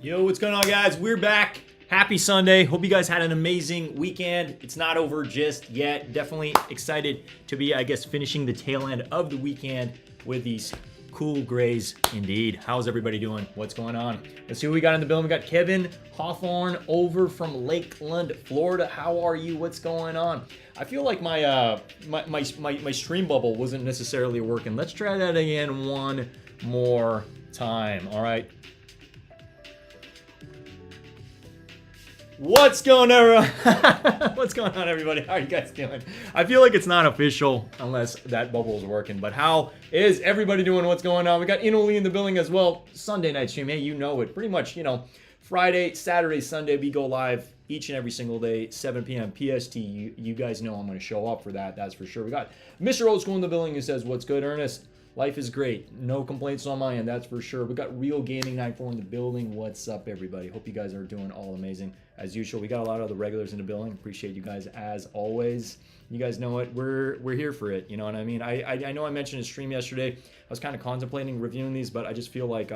Yo, what's going on, guys? We're back. Happy Sunday. Hope you guys had an amazing weekend. It's not over just yet. Definitely excited to be, I guess, finishing the tail end of the weekend with these cool grays indeed. How's everybody doing? What's going on? Let's see what we got in the building. We got Kevin Hawthorne over from Lakeland, Florida. How are you? What's going on? I feel like my stream bubble wasn't necessarily working. Let's try that again one more time. All right. What's going on? What's going on, everybody? How are you guys doing? I feel like it's not official unless that bubble is working, but how is everybody doing? What's going on? We got Inoli in the building as well. Sunday night stream. Hey, you know it. Pretty much, Friday, Saturday, Sunday, we go live each and every single day, 7 p.m. PST. You guys know I'm going to show up for that. That's for sure. We got Mr. Old School in the building who says, what's good, Ernest? Life is great. No complaints on my end, that's for sure. We got Real Gaming 94 in the building. What's up, everybody? Hope you guys are doing all amazing. As usual, we got a lot of the regulars in the building. Appreciate you guys as always. You guys know it. We're here for it. You know what I mean? I know I mentioned a stream yesterday. I was kind of contemplating reviewing these, but I just feel like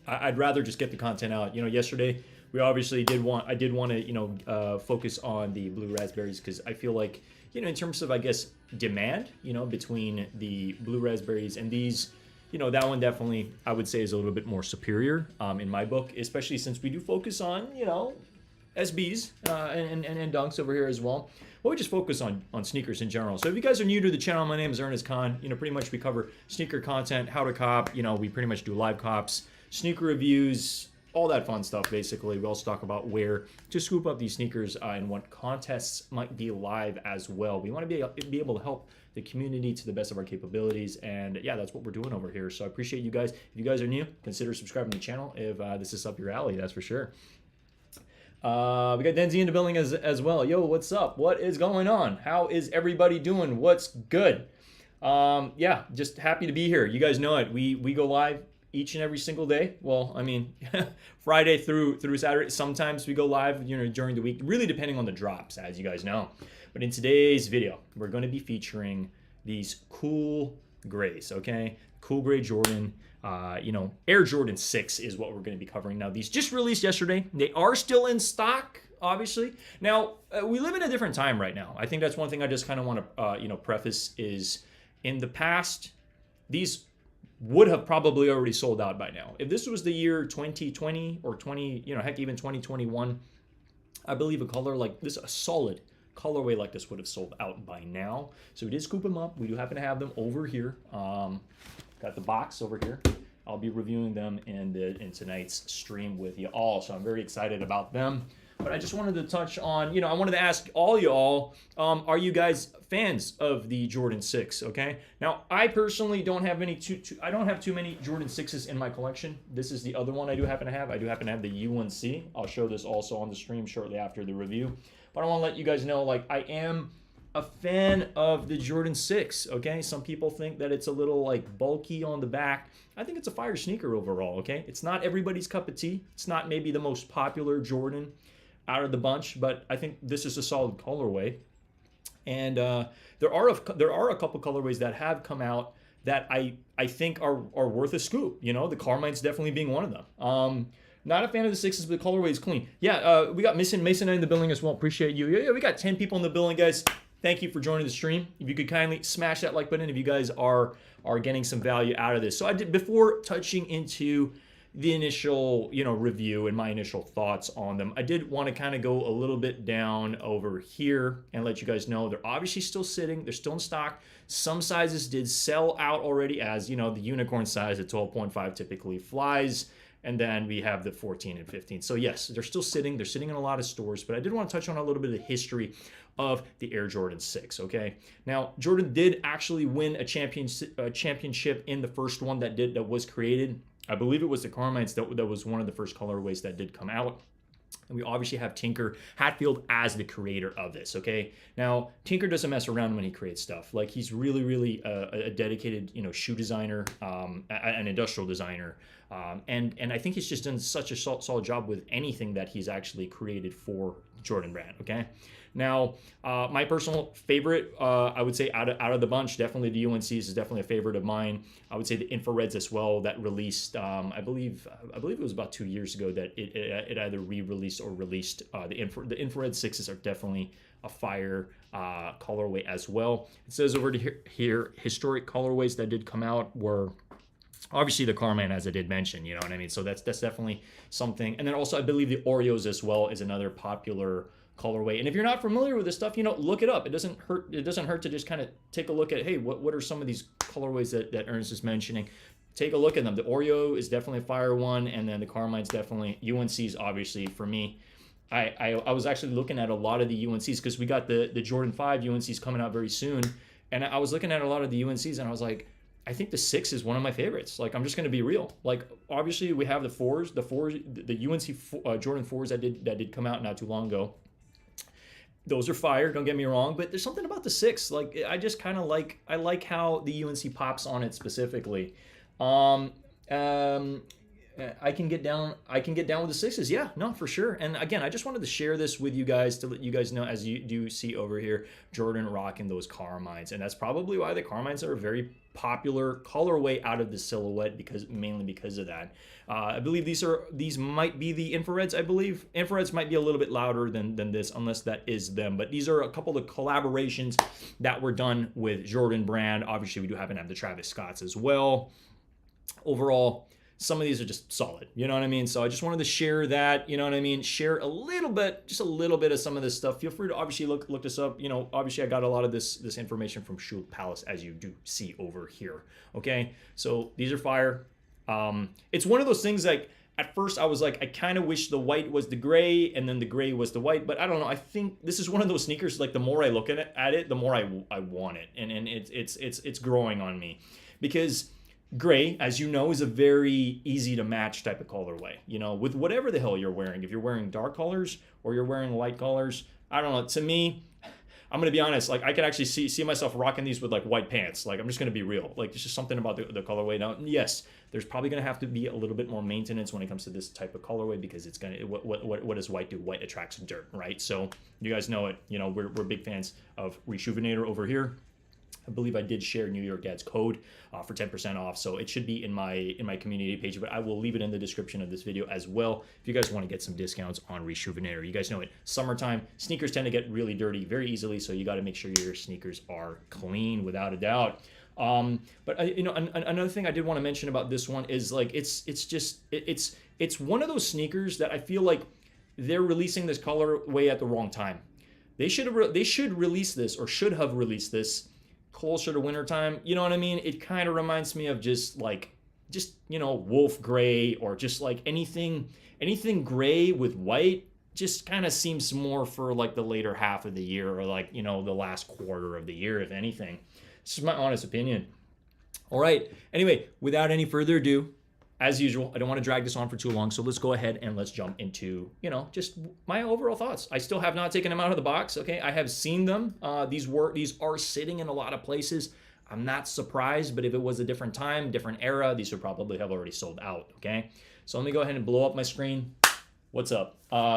I'd rather just get the content out. Yesterday we obviously I did want to focus on the blue raspberries because I feel like in terms of, I guess, demand, between the blue raspberries and these, that one definitely, I would say, is a little bit more superior in my book, especially since we do focus on, SBs and dunks over here as well. But we just focus on sneakers in general. So if you guys are new to the channel, my name is Ernest Kahn. Pretty much we cover sneaker content, how to cop, we pretty much do live cops, sneaker reviews, all that fun stuff, basically. We also talk about where to scoop up these sneakers and what contests might be live as well. We want to be able to help the community to the best of our capabilities, and yeah, that's what we're doing over here. So I appreciate you guys. If you guys are new, consider subscribing to the channel if this is up your alley, that's for sure. We got Denzi in the building as well. Yo, what's up? What is going on? How is everybody doing? What's good? Yeah, just happy to be here. You guys know it. We go live each and every single day. Well, I mean, Friday through Saturday. Sometimes we go live, during the week, really depending on the drops, as you guys know. But in today's video, we're going to be featuring these cool grays, okay? Cool gray Jordan, Air Jordan 6 is what we're going to be covering. Now, these just released yesterday. They are still in stock, obviously. Now, we live in a different time right now. I think that's one thing I just kind of want to, preface is in the past, these would have probably already sold out by now. If this was the year 2020 or heck, even 2021, I believe a color like this, a solid colorway like this would have sold out by now. So we did scoop them up. We do happen to have them over here. Got the box over here. I'll be reviewing them in tonight's stream with you all. So I'm very excited about them. But I just wanted to touch on, I wanted to ask all y'all, are you guys fans of the Jordan 6, okay? Now, I personally don't have I don't have too many Jordan 6s in my collection. This is the other one I do happen to have. I do happen to have the U1C. I'll show this also on the stream shortly after the review. But I want to let you guys know, I am a fan of the Jordan 6, okay? Some people think that it's a little, bulky on the back. I think it's a fire sneaker overall, okay? It's not everybody's cup of tea. It's not maybe the most popular Jordan out of the bunch, but I think this is a solid colorway. And there are a couple colorways that have come out that I think are worth a scoop. The Carmine's definitely being one of them. Not a fan of the 6s, but the colorway is clean. Yeah, we got Mason in the building as well. Appreciate you. Yeah, we got 10 people in the building, guys. Thank you for joining the stream. If you could kindly smash that like button if you guys are getting some value out of this. So I did, before touching into the initial, review and my initial thoughts on them, I did want to kind of go a little bit down over here and let you guys know they're obviously still sitting. They're still in stock. Some sizes did sell out already, as the unicorn size at 12.5 typically flies. And then we have the 14 and 15. So yes, they're still sitting. They're sitting in a lot of stores. But I did want to touch on a little bit of the history of the Air Jordan 6, okay? Now, Jordan did actually win a championship in the first one that was created. I believe it was the Carmine's that was one of the first colorways that did come out. And we obviously have Tinker Hatfield as the creator of this, okay? Now, Tinker doesn't mess around when he creates stuff. He's really, really a dedicated, shoe designer, an industrial designer. And I think he's just done such a solid job with anything that he's actually created for Jordan Brand. Okay, now my personal favorite, I would say out of the bunch, definitely the UNC's is definitely a favorite of mine. I would say the Infrareds as well that released. I believe it was about 2 years ago that it either re-released or released. The Infrared 6s are definitely a fire colorway as well. It says over here historic colorways that did come out were obviously the Carmine, as I did mention, you know what I mean? So that's definitely something. And then also I believe the Oreos as well is another popular colorway. And if you're not familiar with this stuff, you know, look it up. It doesn't hurt to just kind of take a look at, hey, what are some of these colorways that Ernest is mentioning? Take a look at them. The Oreo is definitely a fire one, and then the Carmine's definitely. UNC's obviously for me. I was actually looking at a lot of the UNC's because we got the Jordan 5 UNC's coming out very soon, and I was looking at a lot of the UNC's and I was like, I think the 6 is one of my favorites. Like, I'm just going to be real. Like, obviously we have the UNC Jordan 4s that did come out not too long ago. Those are fire, don't get me wrong, but there's something about the 6. Like, I just kind of I like how the UNC pops on it specifically. I can get down with the 6s. Yeah, no, for sure. And again, I just wanted to share this with you guys to let you guys know, as you do see over here, Jordan rocking those Carmines. And that's probably why the Carmines are a very popular colorway out of the silhouette, mainly because of that. I believe these might be the Infrareds, I believe. Infrareds might be a little bit louder than this, unless that is them. But these are a couple of collaborations that were done with Jordan Brand. Obviously, we do happen to have the Travis Scotts as well. Overall, some of these are just solid, you know what I mean? So I just wanted to share that, you know what I mean? Share a little bit, just a little bit of some of this stuff. Feel free to obviously look this up. You know, obviously I got a lot of this information from Shoe Palace, as you do see over here. Okay, so these are fire. It's one of those things like, at first I was like, I kind of wish the white was the gray and then the gray was the white, but I don't know. I think this is one of those sneakers, like the more I look at it, the more I want it. And it's growing on me, because gray, as you know, is a very easy to match type of colorway, you know, with whatever the hell you're wearing. If you're wearing dark colors or you're wearing light colors, I don't know. To me, I'm going to be honest, like I could actually see myself rocking these with like white pants. Like, I'm just going to be real. Like, it's just something about the colorway. Now, yes, there's probably going to have to be a little bit more maintenance when it comes to this type of colorway, because it's going to, what does white do? White attracts dirt, right? So you guys know it. You know, we're big fans of Rejuvenator over here. I believe I did share New York Dad's code for 10% off, so it should be in my community page, but I will leave it in the description of this video as well if you guys want to get some discounts on Rejuvenator. You guys know it, summertime, sneakers tend to get really dirty very easily, so you got to make sure your sneakers are clean without a doubt. But you know, another thing I did want to mention about this one is like it's one of those sneakers that I feel like they're releasing this colorway at the wrong time. They should release this, or should have released this closer to wintertime. You know what I mean? It kind of reminds me of just you know, wolf gray, or just like anything gray with white. Just kind of seems more for like the later half of the year, or like, you know, the last quarter of the year, if anything. This is my honest opinion. All right. Anyway, without any further ado, as usual, I don't want to drag this on for too long, so let's go ahead and let's jump into, you know, just my overall thoughts. I still have not taken them out of the box, okay? I have seen them. These are sitting in a lot of places. I'm not surprised, but if it was a different time, different era, these would probably have already sold out, okay? So let me go ahead and blow up my screen. What's up?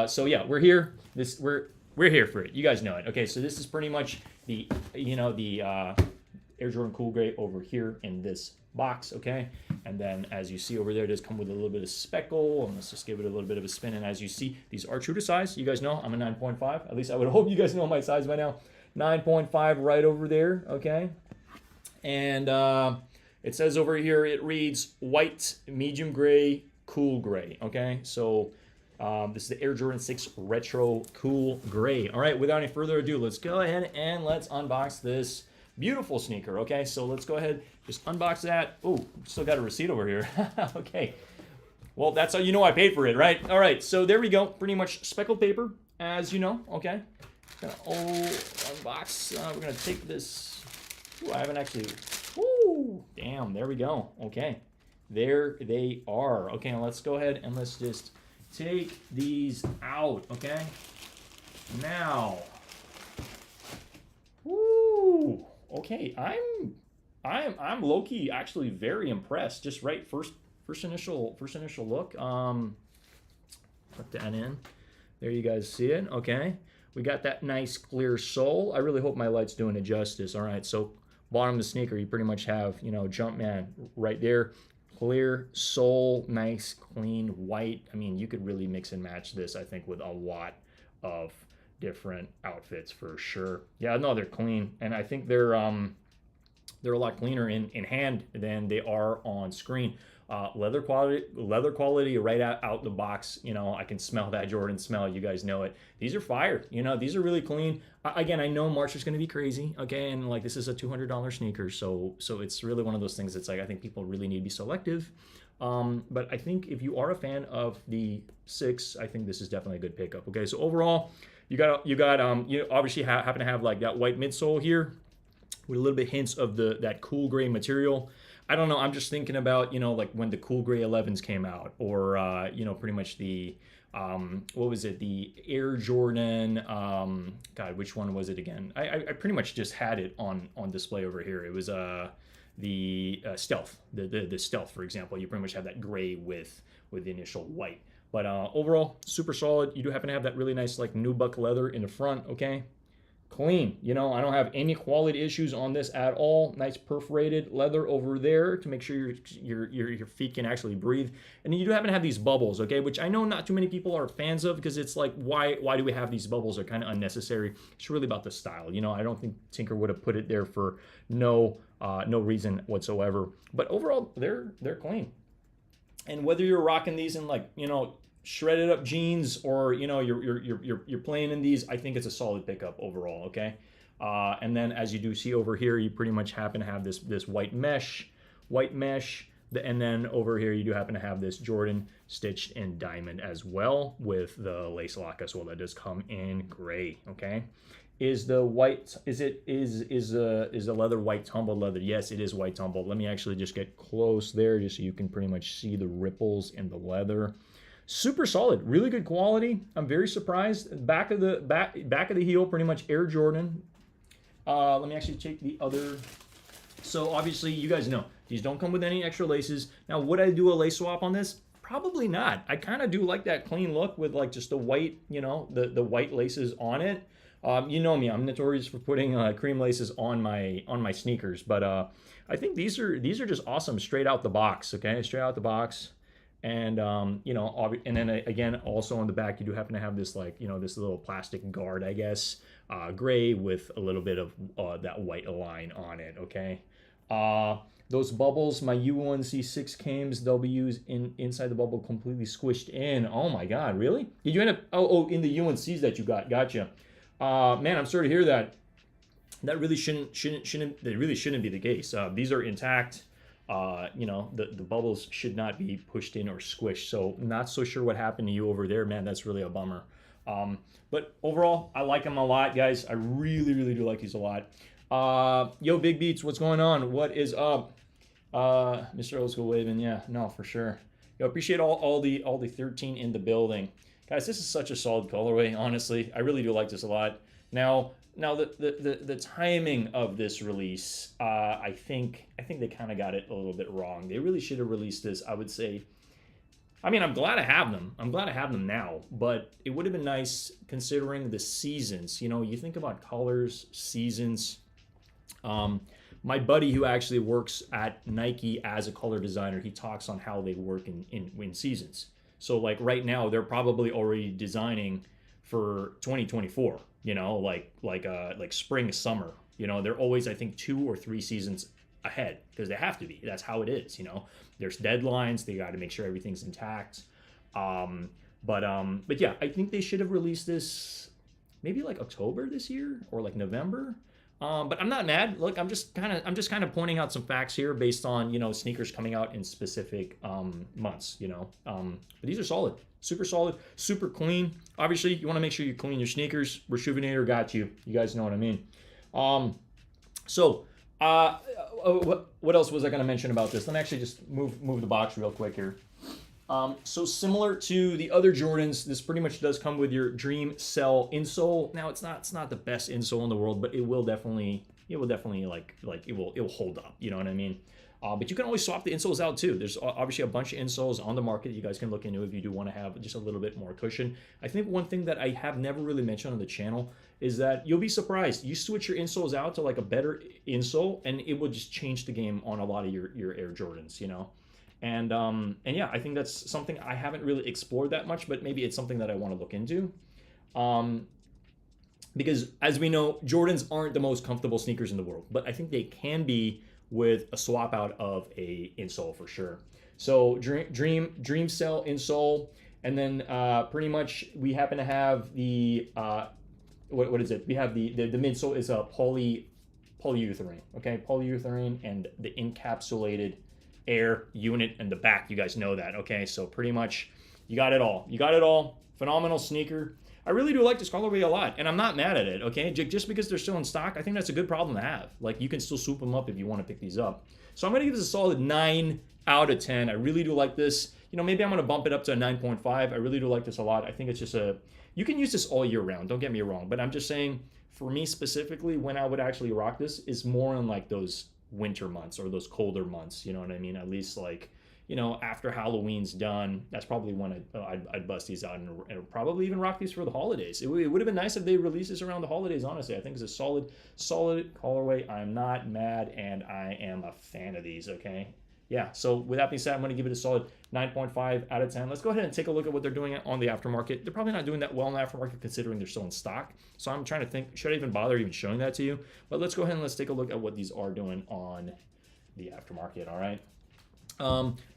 So yeah, we're here. We're here for it. You guys know it. Okay, so this is pretty much the, you know, the Air Jordan Cool Gray over here in this box, okay? And then as you see over there, it does come with a little bit of speckle, and let's just give it a little bit of a spin. And as you see, these are true to size. You guys know I'm a 9.5. At least I would hope you guys know my size by now. 9.5 right over there, okay? And it says over here, it reads white, medium gray, cool gray, okay? So this is the Air Jordan 6 Retro Cool Gray. All right, without any further ado, let's go ahead and let's unbox this beautiful sneaker, okay? So let's go ahead, just unbox that. Oh, still got a receipt over here. Okay. Well, that's how you know I paid for it, right? All right, so there we go. Pretty much speckled paper, as you know, okay? Gonna unbox. We're gonna take this. Ooh, I haven't actually. Ooh, damn, there we go. Okay, there they are. Okay, let's go ahead and let's just take these out, okay? Now. Woo! Okay, I'm low-key actually very impressed. Just right first first initial look. Put that in. There you guys see it. Okay. We got that nice clear sole. I really hope my light's doing it justice. All right, so bottom of the sneaker, you pretty much have, you know, Jumpman right there. Clear sole, nice, clean, white. I mean, you could really mix and match this, I think, with a lot of different outfits for sure. Yeah, no, they're clean. And I think they're a lot cleaner in hand than they are on screen. Leather quality right out the box. You know, I can smell that Jordan smell. You guys know it. These are fire. You know, these are really clean. Again, I know March is going to be crazy. Okay, and like this is a $200 sneaker, so it's really one of those things that's like I think people really need to be selective. But I think if you are a fan of the 6, I think this is definitely a good pickup. Okay, so overall, you obviously happen to have like that white midsole here with a little bit hints of that cool gray material. I don't know. I'm just thinking about, you know, like when the cool gray 11s came out, or you know, pretty much the what was it? The Air Jordan. God, which one was it again? I pretty much just had it on display over here. It was the Stealth, the Stealth, for example. You pretty much have that gray with the initial white. But overall, super solid. You do happen to have that really nice like nubuck leather in the front. Okay. Clean, you know, I don't have any quality issues on this at all. Nice perforated leather over there to make sure your feet can actually breathe. And then you do happen to have these bubbles, okay, which I know not too many people are fans of because it's like, why do we have these bubbles? They're kind of unnecessary. It's really about the style, you know. I don't think Tinker would have put it there for no reason whatsoever. But overall, they're clean. And whether you're rocking these in like, you know, shredded up jeans or, you know, you're playing in these, I think it's a solid pickup overall. Okay, and then as you do see over here, you pretty much happen to have this white mesh, and then over here you do happen to have this Jordan stitched in diamond as well with the lace lock as well. That does come in gray. Okay, is the white, is the leather white tumbled leather? Yes, it is white tumbled. Let me actually just get close there just so you can pretty much see the ripples in the leather. Super solid, really good quality. I'm very surprised. Back of the heel, pretty much Air Jordan. Let me actually take the other. So obviously, you guys know these don't come with any extra laces. Now, would I do a lace swap on this? Probably not. I kind of do like that clean look with like just the white, you know, the white laces on it. You know me, I'm notorious for putting cream laces on my sneakers, but I think these are just awesome straight out the box. Okay, straight out the box. And you know, and then again, also on the back, you do happen to have this like, you know, this little plastic guard, I guess, gray with a little bit of that white line on it. Okay, those bubbles, my U1C6 cames, they'll be used inside the bubble, completely squished in. Oh my God, really? Did you end up? Oh, in the UNCs that you got? Gotcha. Man, I'm sorry to hear that. That really shouldn't be the case. These are intact. You know, the bubbles should not be pushed in or squished. So not so sure what happened to you over there, man. That's really a bummer. But overall, I like them a lot, guys. I really do like these a lot. Yo, Big Beats, what's going on? What is up? Mr. Old School waving. Yeah, no, for sure. Yo, appreciate all the 13 in the building. Guys, this is such a solid colorway, honestly. I really do like this a lot. Now the timing of this release, I think they kind of got it a little bit wrong. They really should have released this, I would say. I mean, I'm glad I have them. I'm glad I have them now, but it would have been nice considering the seasons. You know, you think about colors, seasons. My buddy who actually works at Nike as a color designer, he talks on how they work in seasons. So like right now, they're probably already designing for 2024. You know, like spring, summer. You know, they're always, I think, 2 or 3 seasons ahead because they have to be. That's how it is. You know, there's deadlines. They got to make sure everything's intact. But yeah, I think they should have released this maybe like October this year or like November. But I'm not mad. Look, I'm just kind of pointing out some facts here based on, you know, sneakers coming out in specific months. You know, but these are solid. Super solid, super clean. Obviously, you want to make sure you clean your sneakers. Rejuvenator got you. You guys know what I mean. What else was I going to mention about this? Let me actually just move the box real quick here. So similar to the other Jordans, this pretty much does come with your Dream Cell insole. Now it's not the best insole in the world, but it will definitely like it will hold up. You know what I mean? But you can always swap the insoles out too. There's obviously a bunch of insoles on the market you guys can look into if you do want to have just a little bit more cushion. I think one thing that I have never really mentioned on the channel is that you'll be surprised. You switch your insoles out to like a better insole and it will just change the game on a lot of your Air Jordans, you know? And yeah, I think that's something I haven't really explored that much, but maybe it's something that I want to look into. Because as we know, Jordans aren't the most comfortable sneakers in the world, but I think they can be with a swap out of a insole for sure. So Dream Cell insole, and then pretty much we happen to have the what is it? We have the midsole is a polyurethane, okay, polyurethane, and the encapsulated air unit in the back. You guys know that, okay? So pretty much you got it all. You got it all. Phenomenal sneaker. I really do like this colorway a lot, and I'm not mad at it, okay? Just because they're still in stock, I think that's a good problem to have. Like, you can still swoop them up if you want to pick these up. So I'm going to give this a solid 9 out of 10. I really do like this. You know, maybe I'm going to bump it up to a 9.5. I really do like this a lot. I think it's just you can use this all year round, don't get me wrong, but I'm just saying, for me specifically, when I would actually rock this is more in, like, those winter months or those colder months, you know what I mean? At least, like, you know, after Halloween's done, that's probably when I'd bust these out and probably even rock these for the holidays. It would have been nice if they released this around the holidays, honestly. I think it's a solid colorway. I'm not mad, and I am a fan of these, okay? Yeah, so with that being said, I'm going to give it a solid 9.5 out of 10. Let's go ahead and take a look at what they're doing on the aftermarket. They're probably not doing that well in the aftermarket considering they're still in stock. So I'm trying to think, should I even bother even showing that to you? But let's go ahead and let's take a look at what these are doing on the aftermarket, all right?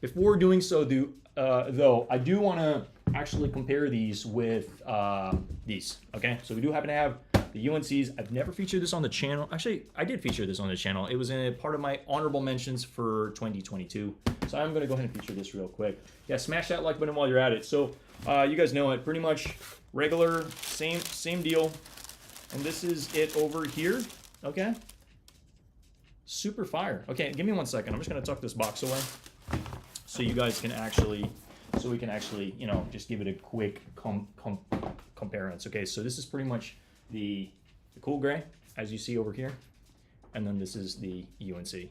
Before doing so, though, I do want to actually compare these with these, okay? So we do happen to have the UNCs. I've never featured this on the channel. Actually, I did feature this on the channel. It was in a part of my honorable mentions for 2022. So I'm going to go ahead and feature this real quick. Yeah, smash that like button while you're at it. So you guys know it. Pretty much regular, same deal. And this is it over here, okay? Super fire. Okay, give me 1 second. I'm just going to tuck this box away so you guys can actually, you know, just give it a quick comparison. Okay, so this is pretty much the cool gray, as you see over here. And then this is the UNC.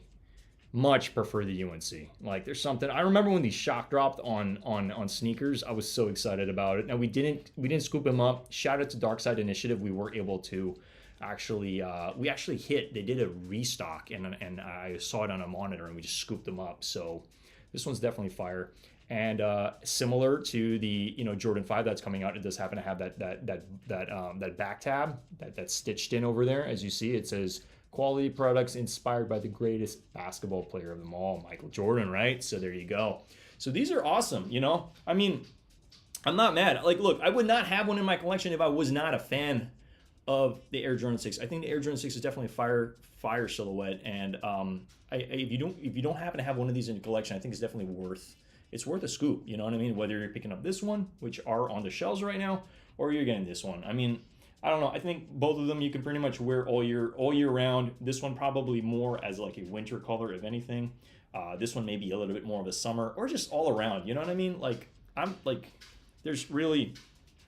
Much prefer the UNC. Like, there's something, I remember when these shock dropped on sneakers, I was so excited about it. Now, we didn't scoop them up. Shout out to Dark Side Initiative. We were able to actually we actually hit, they did a restock, and I saw it on a monitor, and we just scooped them up. So this one's definitely fire. And similar to the, you know, Jordan 5 that's coming out, it does happen to have that back tab that's stitched in over there. As you see, it says quality products inspired by the greatest basketball player of them all, Michael Jordan, right? So there you go. So these are awesome, you know? I mean, I'm not mad. Like, look, I would not have one in my collection if I was not a fan of the Air Jordan 6. I think the Air Jordan 6 is definitely a fire silhouette, and if you don't happen to have one of these in your collection, I think it's definitely worth a scoop. You know what I mean? Whether you're picking up this one, which are on the shelves right now, or you're getting this one. I mean, I don't know. I think both of them you can pretty much wear all year round. This one probably more as like a winter color, if anything. This one may be a little bit more of a summer, or just all around. You know what I mean? Like, I'm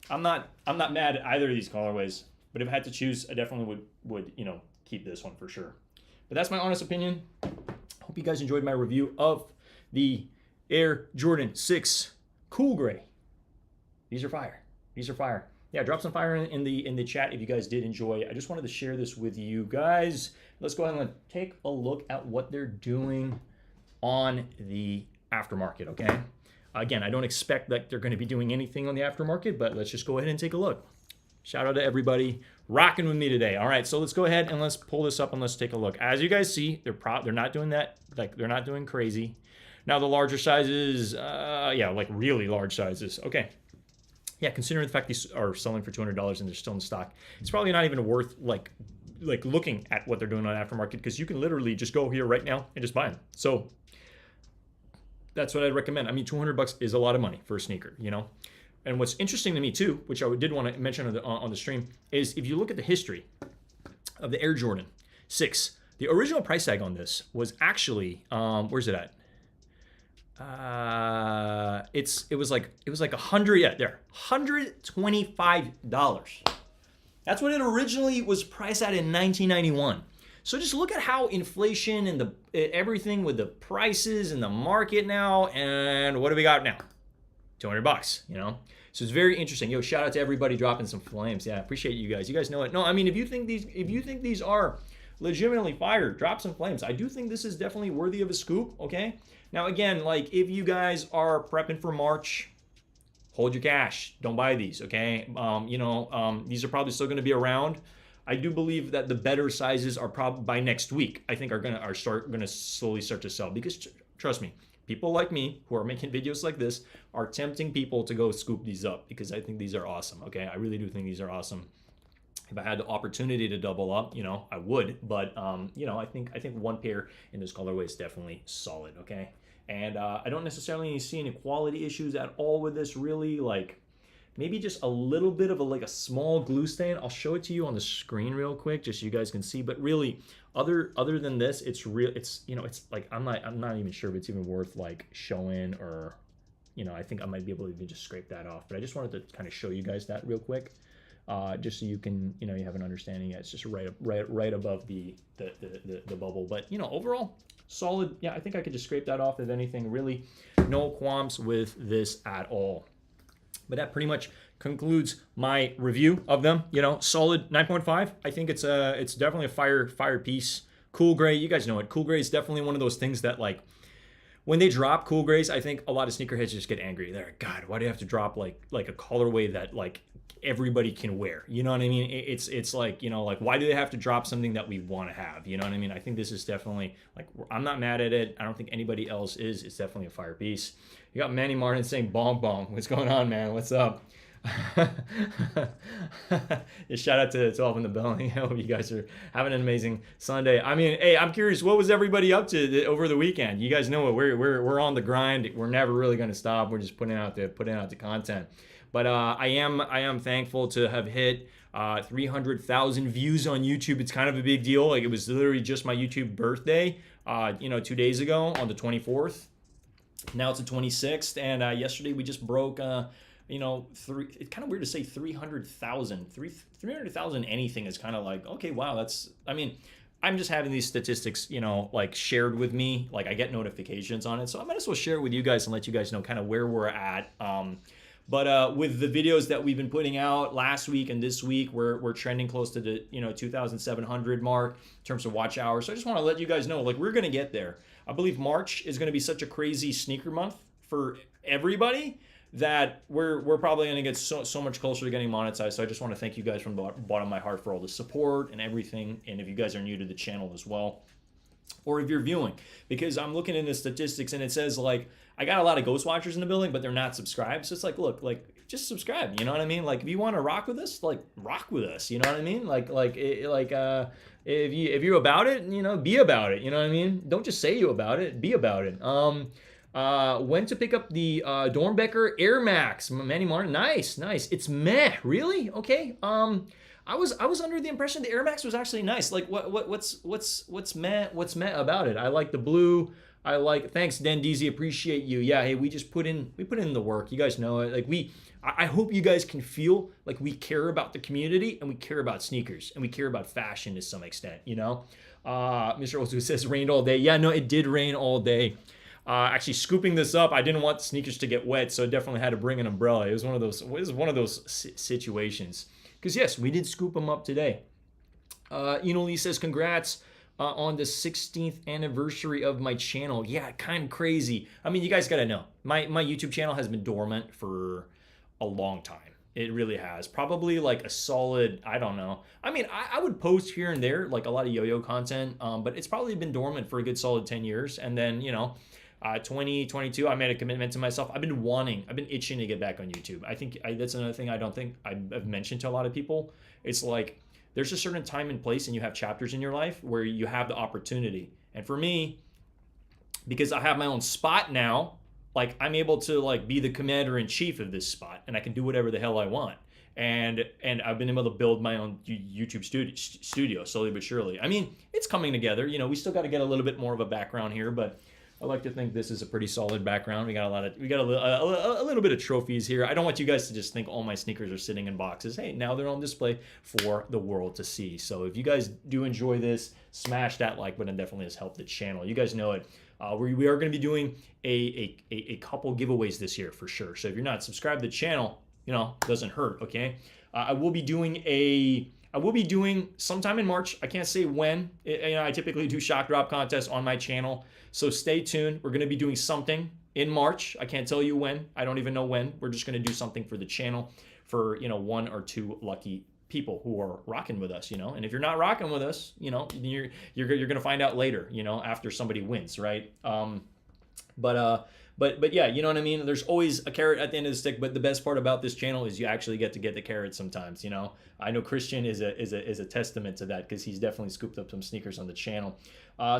not mad at either of these colorways. But if I had to choose, I definitely would you know, keep this one for sure. But that's my honest opinion. Hope you guys enjoyed my review of the Air Jordan 6 Cool Gray. These are fire. These are fire. Yeah, drop some fire in the chat if you guys did enjoy. I just wanted to share this with you guys. Let's go ahead and take a look at what they're doing on the aftermarket, okay? Again, I don't expect that they're going to be doing anything on the aftermarket, but let's just go ahead and take a look. Shout out to everybody rocking with me today. All right, so let's go ahead and let's pull this up and let's take a look. As you guys see, they're not doing that, like, they're not doing crazy. Now the larger sizes, yeah, like really large sizes. Okay. Yeah, considering the fact these are selling for $200 and they're still in stock, it's probably not even worth like looking at what they're doing on aftermarket, because you can literally just go here right now and just buy them. So that's what I'd recommend. I mean, $200 is a lot of money for a sneaker, you know? And what's interesting to me too, which I did want to mention on the stream, is if you look at the history of the Air Jordan 6, the original price tag on this was actually, where's it at? It was like $125. That's what it originally was priced at in 1991. So just look at how inflation and everything with the prices and the market now, and what do we got now? $200, you know? So it's very interesting. Yo, shout out to everybody dropping some flames. Yeah, I appreciate you guys. You guys know it. No, I mean, if you think these are legitimately fire, drop some flames. I do think this is definitely worthy of a scoop, okay? Now, again, like, if you guys are prepping for March, hold your cash. Don't buy these, okay? These are probably still going to be around. I do believe that the better sizes are probably by next week. I think are gonna slowly start to sell, because trust me, people like me who are making videos like this are tempting people to go scoop these up, because I think these are awesome. Okay, I really do think these are awesome. If I had the opportunity to double up, I would. But I think one pair in this colorway is definitely solid. Okay, and I don't necessarily see any quality issues at all with this. Really, like, maybe just a little bit of a small glue stain. I'll show it to you on the screen real quick, just so you guys can see. But really, other than this, it's real. It's like I'm not even sure if it's even worth like showing, or I think I might be able to even just scrape that off. But I just wanted to kind of show you guys that real quick, just so you can you have an understanding. It's just right above the bubble. But overall, solid. Yeah, I think I could just scrape that off. If anything, really, no qualms with this at all. But that pretty much concludes my review of them. Solid 9.5. I think it's definitely a fire piece. Cool gray, you guys know it. Cool gray is definitely one of those things that, like, when they drop cool grays, I think a lot of sneakerheads just get angry. They're like, God, why do you have to drop like a colorway that like everybody can wear? You know what I mean? It's like, like, why do they have to drop something that we want to have? You know what I mean? I think this is definitely, like, I'm not mad at it. I don't think anybody else is. It's definitely a fire piece. You got Manny Martin saying bong bong. What's going on, man? What's up? Shout out to 12 in the building. I hope you guys are having an amazing Sunday. I mean, hey, I'm curious, what was everybody up to over the weekend? You guys know it. We're on the grind. We're never really going to stop. We're just putting out the content. But I am thankful to have hit 300,000 views on YouTube. It's kind of a big deal. Like, it was literally just my YouTube birthday, 2 days ago on the 24th. Now it's the 26th, and yesterday we just broke, it's kind of weird to say 300,000. 300,000 anything is kind of like, okay, wow, that's, I mean, I'm just having these statistics, like, shared with me. Like, I get notifications on it, so I might as well share it with you guys and let you guys know kind of where we're at. But with the videos that we've been putting out last week and this week, we're trending close to the 2,700 mark in terms of watch hours. So I just want to let you guys know, like, we're gonna get there. I believe March is gonna be such a crazy sneaker month for everybody that we're probably gonna get so much closer to getting monetized. So I just want to thank you guys from the bottom of my heart for all the support and everything. And if you guys are new to the channel as well, or if you're viewing, because I'm looking in the statistics and it says, like, I got a lot of ghost watchers in the building, but they're not subscribed. So it's like, look, like, just subscribe. You know what I mean? Like, if you want to rock with us, like, rock with us. You know what I mean? If you're about it, be about it. You know what I mean? Don't just say you about it. Be about it. When to pick up the Dornbecker Air Max, Manny Martin. Nice. It's meh. Really? Okay. I was under the impression the Air Max was actually nice. Like, what's meh about it? I like the blue. Thanks, Dendeezy, appreciate you. Yeah, hey, we put in the work. You guys know it. Like, I hope you guys can feel like we care about the community and we care about sneakers and we care about fashion to some extent. Mr. Osu says rained all day. Yeah, no, it did rain all day. Actually, scooping this up, I didn't want the sneakers to get wet, so I definitely had to bring an umbrella. It was one of those situations. Because yes, we did scoop them up today. Lee says congrats on the 16th anniversary of my channel. Yeah, kind of crazy. I mean, you guys gotta know, my YouTube channel has been dormant for a long time. It really has. Probably like a solid, I don't know. I mean, I would post here and there, like a lot of yo-yo content, but it's probably been dormant for a good solid 10 years. And then, 2022, I made a commitment to myself. I've been itching to get back on YouTube. I think that's another thing I don't think I've mentioned to a lot of people. It's like, there's a certain time and place and you have chapters in your life where you have the opportunity. And for me, because I have my own spot now, like, I'm able to, like, be the commander in chief of this spot and I can do whatever the hell I want. And I've been able to build my own YouTube studio slowly but surely. I mean, it's coming together. We still got to get a little bit more of a background here, but I like to think this is a pretty solid background. We got a little bit of trophies here. I don't want you guys to just think all my sneakers are sitting in boxes. Hey, now they're on display for the world to see. So if you guys do enjoy this, smash that like button. Definitely has helped the channel. You guys know it. We are going to be doing a couple giveaways this year for sure. So if you're not subscribed to the channel, doesn't hurt. Okay. I will be doing sometime in March. I can't say when. I typically do shock drop contests on my channel. So stay tuned. We're going to be doing something in March. I can't tell you when. I don't even know when. We're just going to do something for the channel for, 1 or 2 lucky people who are rocking with us, And if you're not rocking with us, you're going to find out later, after somebody wins, right? But yeah, you know what I mean? There's always a carrot at the end of the stick, but the best part about this channel is you actually get to get the carrot sometimes, I know Christian is a testament to that because he's definitely scooped up some sneakers on the channel.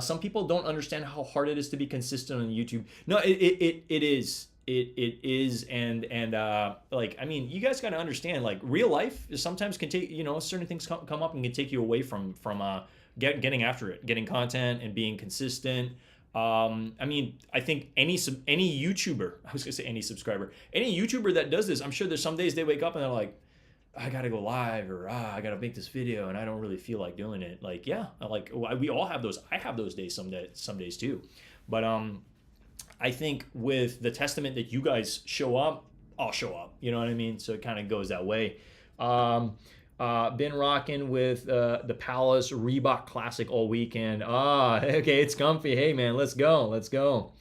Some people don't understand how hard it is to be consistent on YouTube. No, it is. It is, and you guys got to understand, like, real life sometimes can take, certain things come up and can take you away from getting after it, getting content and being consistent. I think any YouTuber, I was gonna say any subscriber, any YouTuber that does this, I'm sure there's some days they wake up and they're like, I gotta go live, or I gotta make this video and I don't really feel like doing it. Like, yeah, we all have those. I have those days some days too. But I think with the testament that you guys show up, I'll show up. You know what I mean? So it kind of goes that way. Been rocking with the Palace Reebok Classic all weekend. Okay, it's comfy. Hey man, let's go.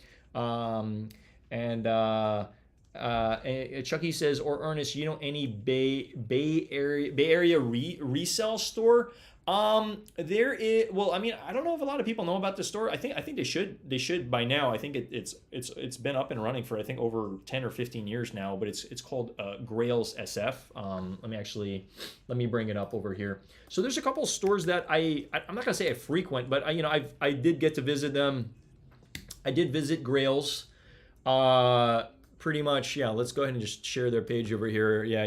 Chucky says, or Ernest, any Bay Area resale store? There is. Well, I don't know if a lot of people know about the store. I think they should by now. I think it's been up and running for, I think, over 10 or 15 years now. But it's called Grails SF. Let me bring it up over here. So there's a couple of stores that I'm not gonna say I frequent, but I did get to visit them. I did visit Grails. Pretty much, yeah. Let's go ahead and just share their page over here. Yeah,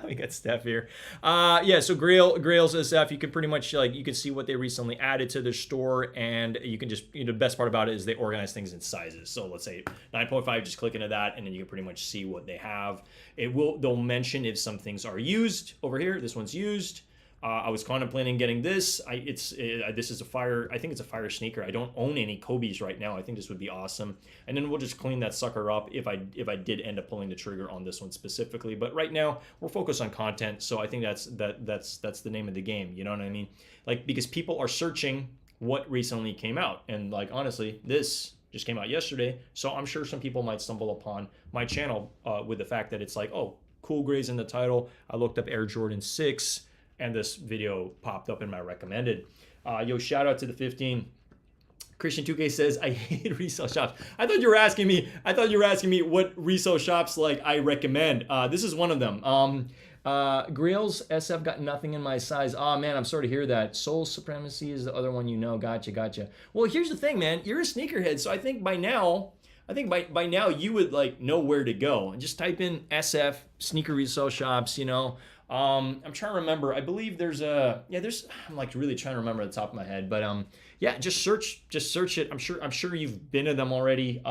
we got Steph here. So Grails SF, you can pretty much, you can see what they recently added to their store, and you can just, the best part about it is they organize things in sizes. So let's say 9.5, just click into that, and then you can pretty much see what they have. They'll mention if some things are used over here. This one's used. I was contemplating getting this. This is a fire. I think it's a fire sneaker. I don't own any Kobe's right now. I think this would be awesome. And then we'll just clean that sucker up if I did end up pulling the trigger on this one specifically. But right now we're focused on content, so I think that's the name of the game. You know what I mean? Because people are searching what recently came out, and honestly, this just came out yesterday. So I'm sure some people might stumble upon my channel with the fact that it's cool grays in the title. I looked up Air Jordan 6. And this video popped up in my recommended. Shout out to the 15. Christian 2K says, I hate resale shops. I thought you were asking me what resale shops I recommend. This is one of them. Grails SF got nothing in my size. Oh man, I'm sorry to hear that. Soul Supremacy is the other one, Gotcha. Well, here's the thing, man. You're a sneakerhead, so I think by now you would know where to go. And just type in SF, sneaker resale shops, I'm trying to remember. I believe there's I'm really trying to remember at the top of my head, but just search it. I'm sure you've been to them already.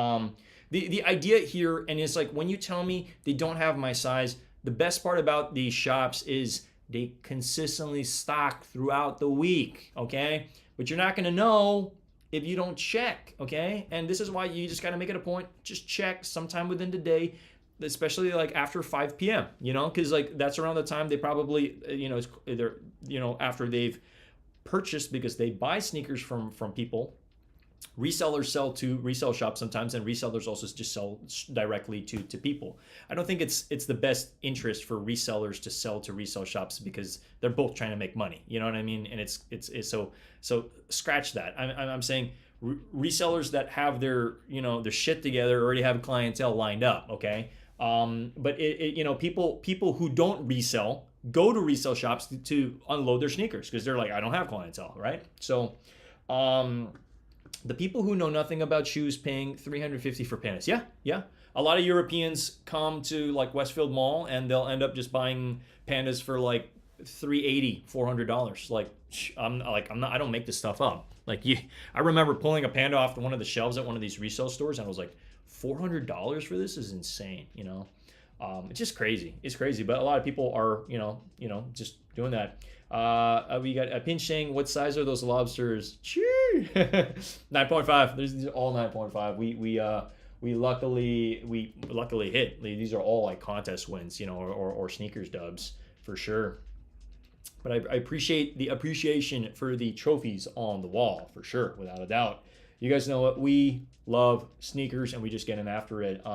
The idea here, and it's when you tell me they don't have my size, the best part about these shops is they consistently stock throughout the week, okay? But you're not going to know if you don't check, okay? And this is why you just got to make it a point, just check sometime within the day, especially after 5 p.m., because that's around the time they probably, either, after they've purchased, because they buy sneakers from people. Resellers sell to resale shops sometimes, and resellers also just sell directly to people. I don't think it's the best interest for resellers to sell to resale shops because they're both trying to make money. You know what I mean? And it's so scratch that. I'm saying resellers that have their shit together already have clientele lined up. Okay. But people who don't resell go to resale shops to unload their sneakers because they're I don't have clientele, right? So, the people who know nothing about shoes paying $350 for pandas. Yeah. A lot of Europeans come to Westfield Mall and they'll end up just buying pandas for $380, $400. Like, I'm not, I don't make this stuff up. Like, I remember pulling a Panda off one of the shelves at one of these resale stores, and I was like, $400 for this is insane, you know? It's just crazy. It's crazy, but a lot of people are, just doing that. We got a pinch saying, what size are those lobsters? 9.5. These are all 9.5. We luckily hit. These are all like contest wins, or sneakers dubs for sure. But I appreciate the appreciation for the trophies on the wall for sure, without a doubt. You guys know what? We love sneakers and we just get in after it.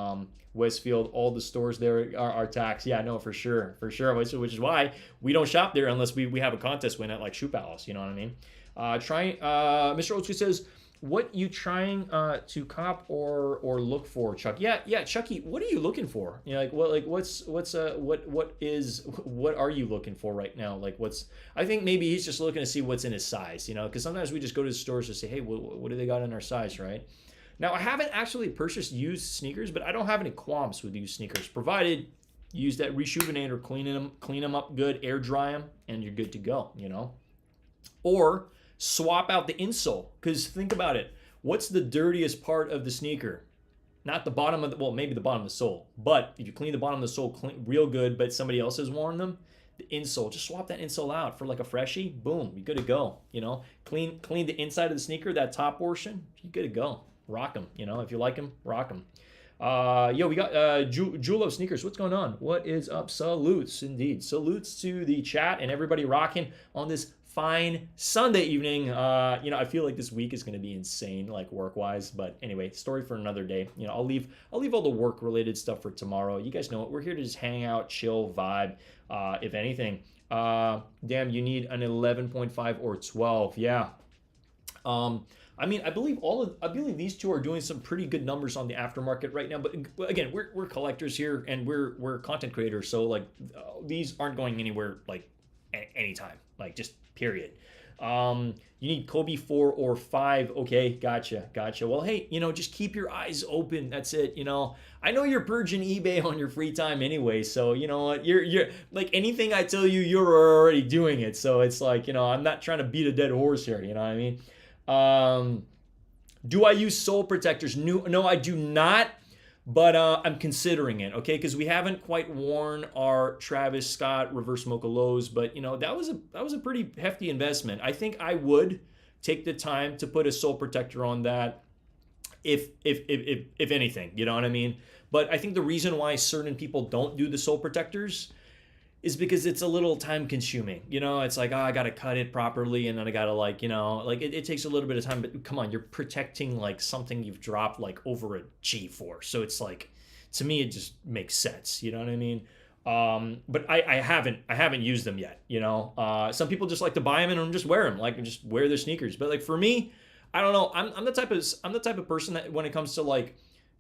Westfield, all the stores there are taxed. Yeah, no, for sure. Which is why we don't shop there unless we have a contest win at like Shoe Palace. You know what I mean? Mr. Oldschool says, what you trying to cop or look for, Chuck? Yeah, Chucky, what are you looking for? What are you looking for right now? I think maybe he's just looking to see what's in his size, because sometimes we just go to the stores to say, hey, what do they got in our size, right? Now, I haven't actually purchased used sneakers, but I don't have any qualms with used sneakers, provided you use that Reshoevn-Ator, clean them up good, air dry them, and you're good to go, Or swap out the insole, because think about it. What's the dirtiest part of the sneaker? Not the bottom of maybe the bottom of the sole, but if you clean the bottom of the sole real good, but somebody else has worn them, the insole, just swap that insole out for like a freshie. Boom, you're good to go. Clean the inside of the sneaker, that top portion, you're good to go. Rock them, if you like them, rock them. We got Jewel of Sneakers. What's going on? What is up? Salutes, indeed. Salutes to the chat and everybody rocking on this fine Sunday evening. I feel like this week is going to be insane, like work-wise. But anyway, story for another day. I'll leave all the work-related stuff for tomorrow. You guys know it. We're here to just hang out, chill, vibe. If anything, damn, you need an 11.5 or 12. Yeah. I believe these two are doing some pretty good numbers on the aftermarket right now. But again, we're collectors here and we're content creators, so these aren't going anywhere anytime, just period. You need Kobe 4 or 5. Okay, gotcha. Well, hey, just keep your eyes open. That's it. I know you're purging eBay on your free time anyway, so you know what? You're like, anything I tell you, you're already doing it. So it's like, I'm not trying to beat a dead horse here. You know what I mean? Do I use sole protectors? No, I do not, but I'm considering it, okay? Because we haven't quite worn our Travis Scott reverse mocha lows, but that was a pretty hefty investment. I think I would take the time to put a sole protector on that, if anything, you know what I mean? But I think the reason why certain people don't do the sole protectors is because it's a little time consuming. It's like, I gotta cut it properly, and then I gotta it takes a little bit of time, but come on, you're protecting something you've dropped over a G for. So it's to me, it just makes sense. You know what I mean? But I haven't used them yet. Some people just like to buy them and just wear them, just wear their sneakers. But for me, I don't know. I'm the type of person that when it comes to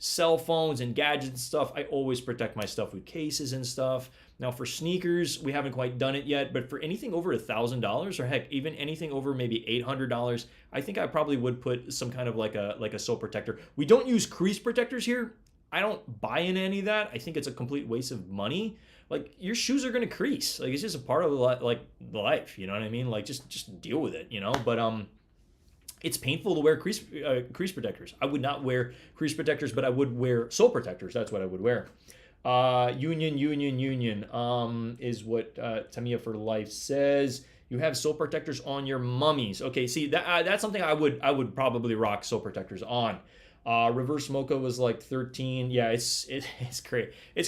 cell phones and gadgets and stuff, I always protect my stuff with cases and stuff. Now for sneakers, we haven't quite done it yet, but for anything over $1,000, or heck, even anything over maybe $800, I think I probably would put some kind of like a sole protector. We don't use crease protectors here. I don't buy in any of that. I think it's a complete waste of money. Your shoes are gonna crease. It's just a part of the life. You know what I mean? Just deal with it. But it's painful to wear crease protectors. I would not wear crease protectors, but I would wear sole protectors. That's what I would wear. Union is what Tamiya for Life says. You have sole protectors on your mummies. Okay, see that's something I would probably rock sole protectors on. Reverse mocha was 13. Yeah, it's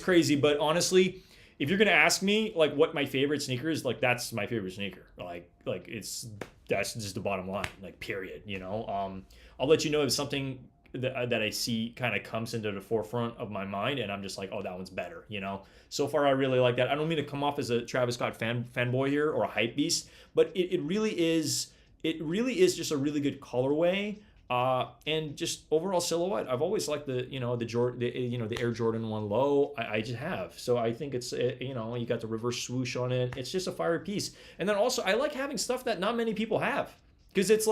crazy. But honestly, if you're gonna ask me what my favorite sneaker is, that's my favorite sneaker. That's just the bottom line. Period. I'll let you know if something that I see kind of comes into the forefront of my mind, and I'm just like, oh, that one's better. So far I really like that. I don't mean to come off as a Travis Scott fanboy here or a hype beast, but it really is just a really good colorway. And just overall silhouette. I've always liked the Air Jordan 1 low. I just have. So I think it's, you got the reverse swoosh on it. It's just a fire piece. And then also I like having stuff that not many people have, because it's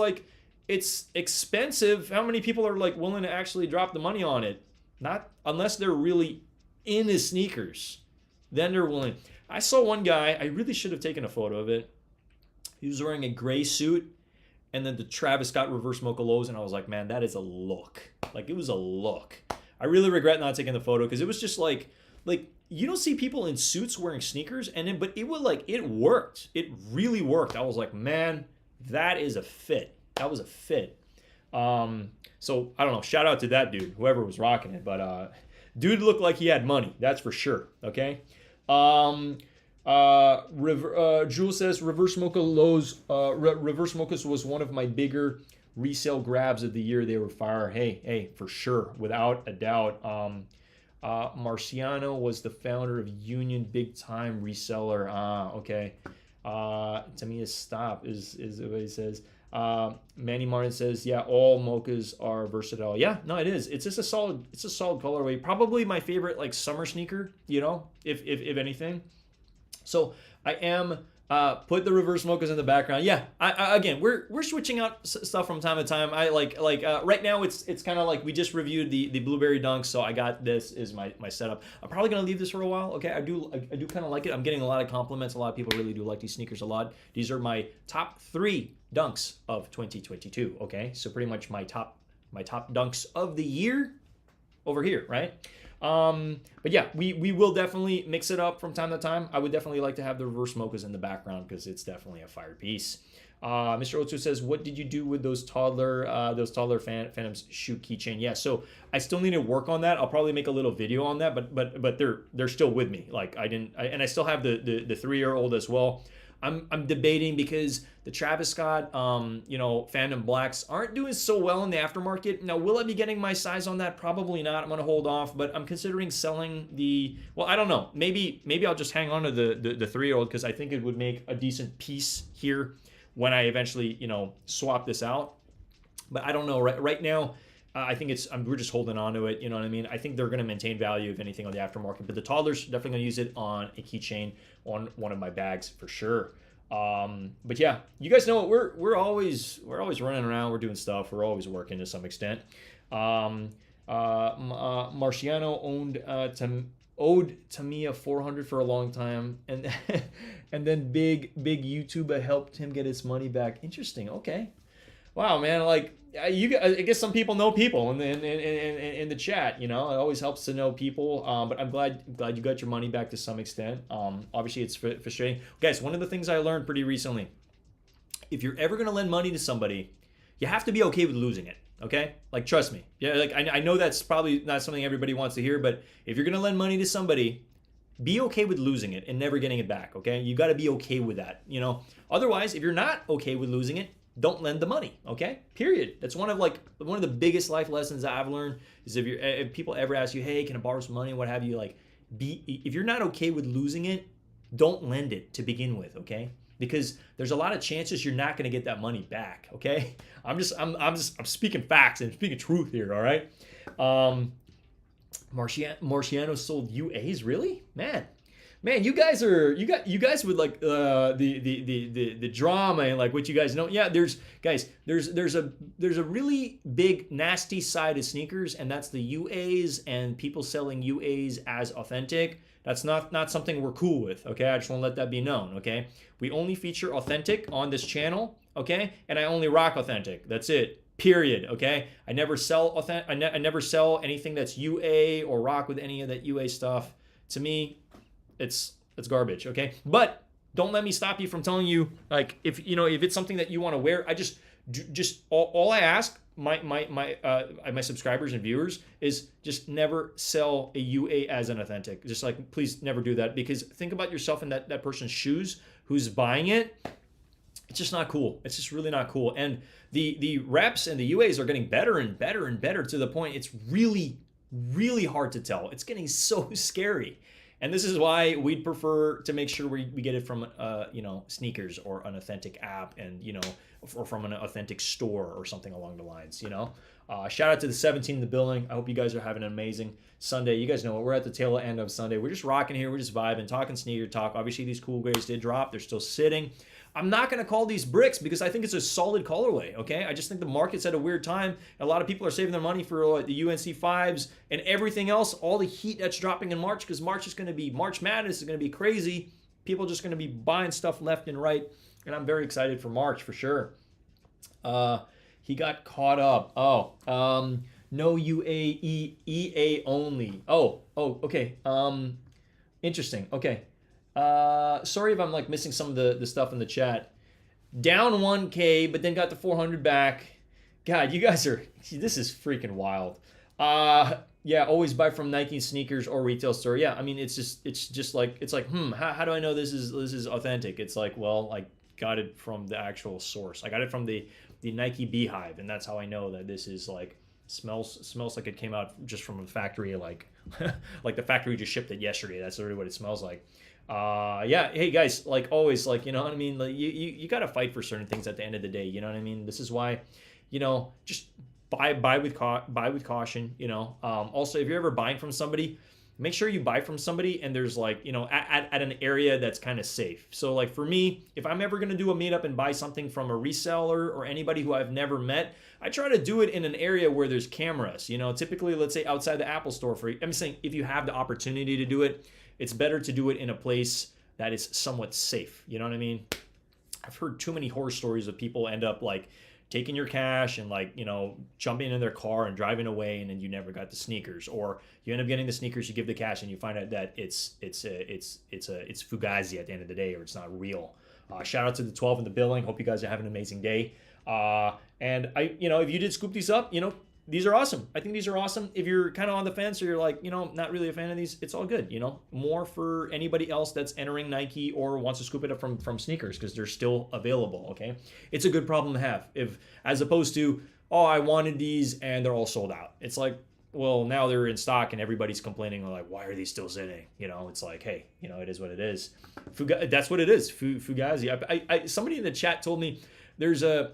expensive. How many people are willing to actually drop the money on it? Not unless they're really into sneakers. Then they're willing. I saw one guy, I really should have taken a photo of it. He was wearing a gray suit and then the Travis Scott reverse mocha lows, and I was like, man, that is a look. Like, it was a look. I really regret not taking the photo because it was just like you don't see people in suits wearing sneakers, and then but it was like it worked. It really worked. I was like, man, that is a fit. That was a fit. So I don't know. Shout out to that dude, whoever was rocking it, but dude looked like he had money. That's for sure. Okay. Jules says reverse mocha lows. Reverse mochas was one of my bigger resale grabs of the year. They were fire. Hey, for sure, without a doubt. Marciano was the founder of Union, big time reseller. Okay. Tamia Stop is what he says. Manny Martin says, yeah, all mochas are versatile. Yeah, no, it is. It's just a solid colorway. Probably my favorite like summer sneaker, you know, if anything. So I am put the reverse mochas in the background. Yeah, again, we're switching out stuff from time to time. I like right now it's kind of like we just reviewed the blueberry dunks, so I got this is my setup. I'm probably gonna leave this for a while. Okay, I do kind of like it. I'm getting a lot of compliments. A lot of people really do like these sneakers a lot. These are my top 3 dunks of 2022. Okay, so pretty much my top dunks of the year over here, right? But yeah, we will definitely mix it up from time to time. I would definitely like to have the reverse mochas in the background because it's definitely a fire piece. Mr. Otsu says, what did you do with those toddler Phantoms shoe keychain? Yeah, so I still need to work on that. I'll probably make a little video on that, but they're still with me. Like and I still have the 3-year-old as well. I'm debating because the Travis Scott, Phantom Blacks aren't doing so well in the aftermarket. Now, will I be getting my size on that? Probably not. I'm going to hold off, but I'm considering selling I don't know. Maybe I'll just hang on to the 3-year-old because I think it would make a decent piece here when I eventually, swap this out. But I don't know. Right now, I think we're just holding on to it. You know what I mean? I think they're going to maintain value, if anything, on the aftermarket. But the toddlers, definitely going to use it on a keychain on one of my bags for sure. But yeah, you guys know what we're always running around. We're doing stuff. We're always working to some extent. Marciano owed Tamiya 400 for a long time, and and then big YouTuber helped him get his money back. Interesting. Okay. Wow, man. Like I guess some people know people in the chat. It always helps to know people. But I'm glad you got your money back to some extent. Obviously it's frustrating, guys. One of the things I learned pretty recently: if you're ever gonna lend money to somebody, you have to be okay with losing it. Okay, like trust me. Yeah, like I know that's probably not something everybody wants to hear, but if you're gonna lend money to somebody, be okay with losing it and never getting it back. Okay, you got to be okay with that. Otherwise, if you're not okay with losing it, don't lend the money, okay? Period. That's one of the biggest life lessons I've learned is if people ever ask you, hey, can I borrow some money, what have you, if you're not okay with losing it, don't lend it to begin with, okay? Because there's a lot of chances you're not going to get that money back, okay? I'm speaking facts and speaking truth here, all right? Marciano sold UAs, really? Man, you guys would like the drama and like what you guys know. Yeah, there's a really big nasty side of sneakers, and that's the UAs and people selling UAs as authentic. That's not something we're cool with. Okay, I just want to let that be known. Okay, we only feature authentic on this channel. Okay, and I only rock authentic. That's it. Period. Okay, I never sell authentic. I never sell anything that's UA or rock with any of that UA stuff. To me, it's garbage, okay? But don't let me stop you from telling you, like, if it's something that you want to wear, I just all I ask my subscribers and viewers is just never sell a UA as an authentic. Just like, please never do that, because think about yourself in that person's shoes who's buying it. It's just not cool. It's just really not cool. And the reps and the UAs are getting better and better and better to the point it's really, really hard to tell. It's getting so scary. And this is why we'd prefer to make sure we get it from sneakers or an authentic app, and or from an authentic store or something along the lines. Shout out to the 17 in the building. I hope you guys are having an amazing Sunday. You guys know what, we're at the tail end of Sunday. We're just rocking here. We're just vibing, talking sneaker talk. Obviously, these cool grays did drop. They're still sitting. I'm not going to call these bricks because I think it's a solid colorway, okay? I just think the market's at a weird time. A lot of people are saving their money for the UNC 5s and everything else, all the heat that's dropping in March, because March is going to be, March Madness is going to be crazy. People are just going to be buying stuff left and right, and I'm very excited for March for sure. He got caught up. No UAE, EA only. Okay. Interesting. Okay. Sorry if I'm like missing some of the stuff in the chat. Down 1K, but then got the 400 back. God, you guys are, this is freaking wild. Yeah, always buy from Nike sneakers or retail store. Yeah, I mean, it's just like, how do I know this is authentic? It's like, well, I got it from the actual source. I got it from the Nike Beehive, and that's how I know that this is like, smells like it came out just from a factory, like like the factory just shipped it yesterday. That's literally what it smells like. Yeah, hey guys, like always, like, you know what I mean, like you got to fight for certain things at the end of the day, you know what I mean? This is why, you know, just buy with caution, you know. Also, if you're ever buying from somebody, make sure you buy from somebody and there's like, you know, at an area that's kind of safe. So like for me, if I'm ever going to do a meetup and buy something from a reseller or anybody who I've never met, I try to do it in an area where there's cameras, you know, typically, let's say outside the Apple store. I'm saying if you have the opportunity to do it, it's better to do it in a place that is somewhat safe. You know what I mean? I've heard too many horror stories of people end up like taking your cash and like, you know, jumping in their car and driving away, and then you never got the sneakers, or you end up getting the sneakers, you give the cash, and you find out that it's fugazi at the end of the day, or it's not real. Shout out to the 12 in the building. Hope you guys are having an amazing day. And you know, if you did scoop these up, you know, these are awesome. I think these are awesome. If you're kind of on the fence or you're like, you know, not really a fan of these, it's all good. You know, more for anybody else that's entering Nike or wants to scoop it up from sneakers, because they're still available. Okay, it's a good problem to have. If, as opposed to, oh, I wanted these and they're all sold out. It's like, well, now they're in stock and everybody's complaining like, why are these still sitting? You know, it's like, hey, you know, it is what it is. That's what it is. Fugazi. Somebody in the chat told me there's a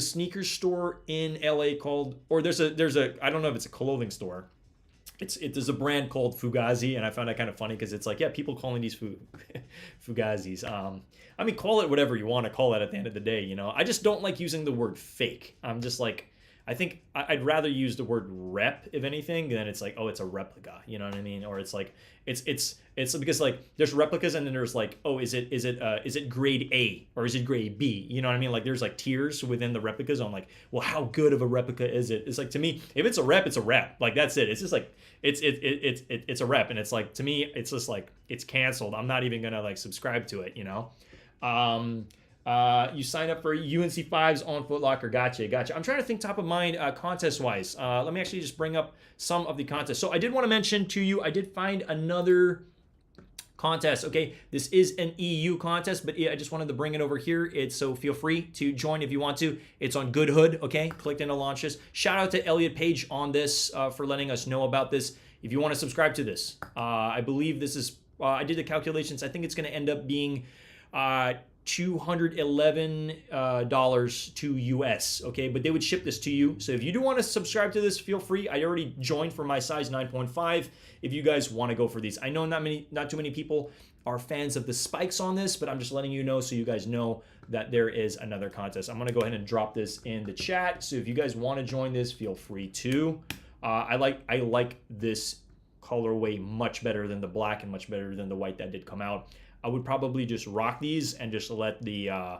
sneaker store in LA called, or there's a I don't know if it's a clothing store. There's a brand called Fugazi, and I found that kind of funny because it's like, yeah, people calling these Fugazis. I mean, call it whatever you want to call it at the end of the day, you know. I just don't like using the word fake. I'm just like, I think I'd rather use the word rep, if anything, than it's like, oh, it's a replica, you know what I mean? Or it's like, it's because like there's replicas, and then there's like, oh, is it grade A or is it grade B? You know what I mean? Like there's like tiers within the replicas. I'm like, well, how good of a replica is it? It's like, to me, if it's a rep, it's a rep. Like that's it. It's just like it's a rep, and it's like, to me, it's just like, it's canceled. I'm not even gonna like subscribe to it, you know. You sign up for UNC 5s on Foot Locker. Gotcha. I'm trying to think top of mind contest-wise. Let me actually just bring up some of the contests. So I did want to mention to you, I did find another contest. Okay, this is an EU contest, but I just wanted to bring it over here. So feel free to join if you want to. It's on Good Hood. Okay, clicked into launch this. Shout out to Elliot Page on this for letting us know about this. If you want to subscribe to this, I believe this is, I did the calculations. I think it's going to end up being $211 to US, okay? But they would ship this to you. So if you do want to subscribe to this, feel free. I already joined for my size 9.5 if you guys want to go for these. I know not too many people are fans of the spikes on this, but I'm just letting you know so you guys know that there is another contest. I'm going to go ahead and drop this in the chat. So if you guys want to join this, feel free to. I like this colorway much better than the black and much better than the white that did come out. I would probably just rock these and just let the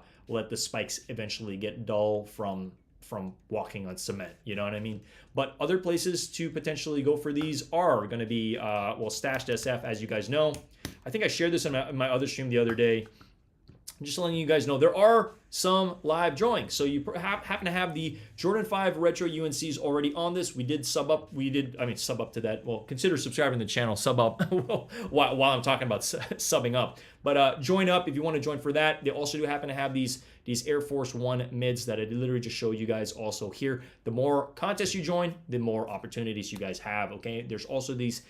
spikes eventually get dull from walking on cement. You know what I mean? But other places to potentially go for these are going to be, well, Stashed SF, as you guys know. I think I shared this in my other stream the other day. I'm just letting you guys know there are some live drawings. So you happen to have the Jordan 5 Retro UNCs already on this. We did sub up. Sub up to that. Well, consider subscribing to the channel. Sub up while I'm talking about subbing up. But join up if you want to join for that. They also do happen to have these Air Force One mids that I literally just showed you guys also here. The more contests you join, the more opportunities you guys have. Okay. There's also these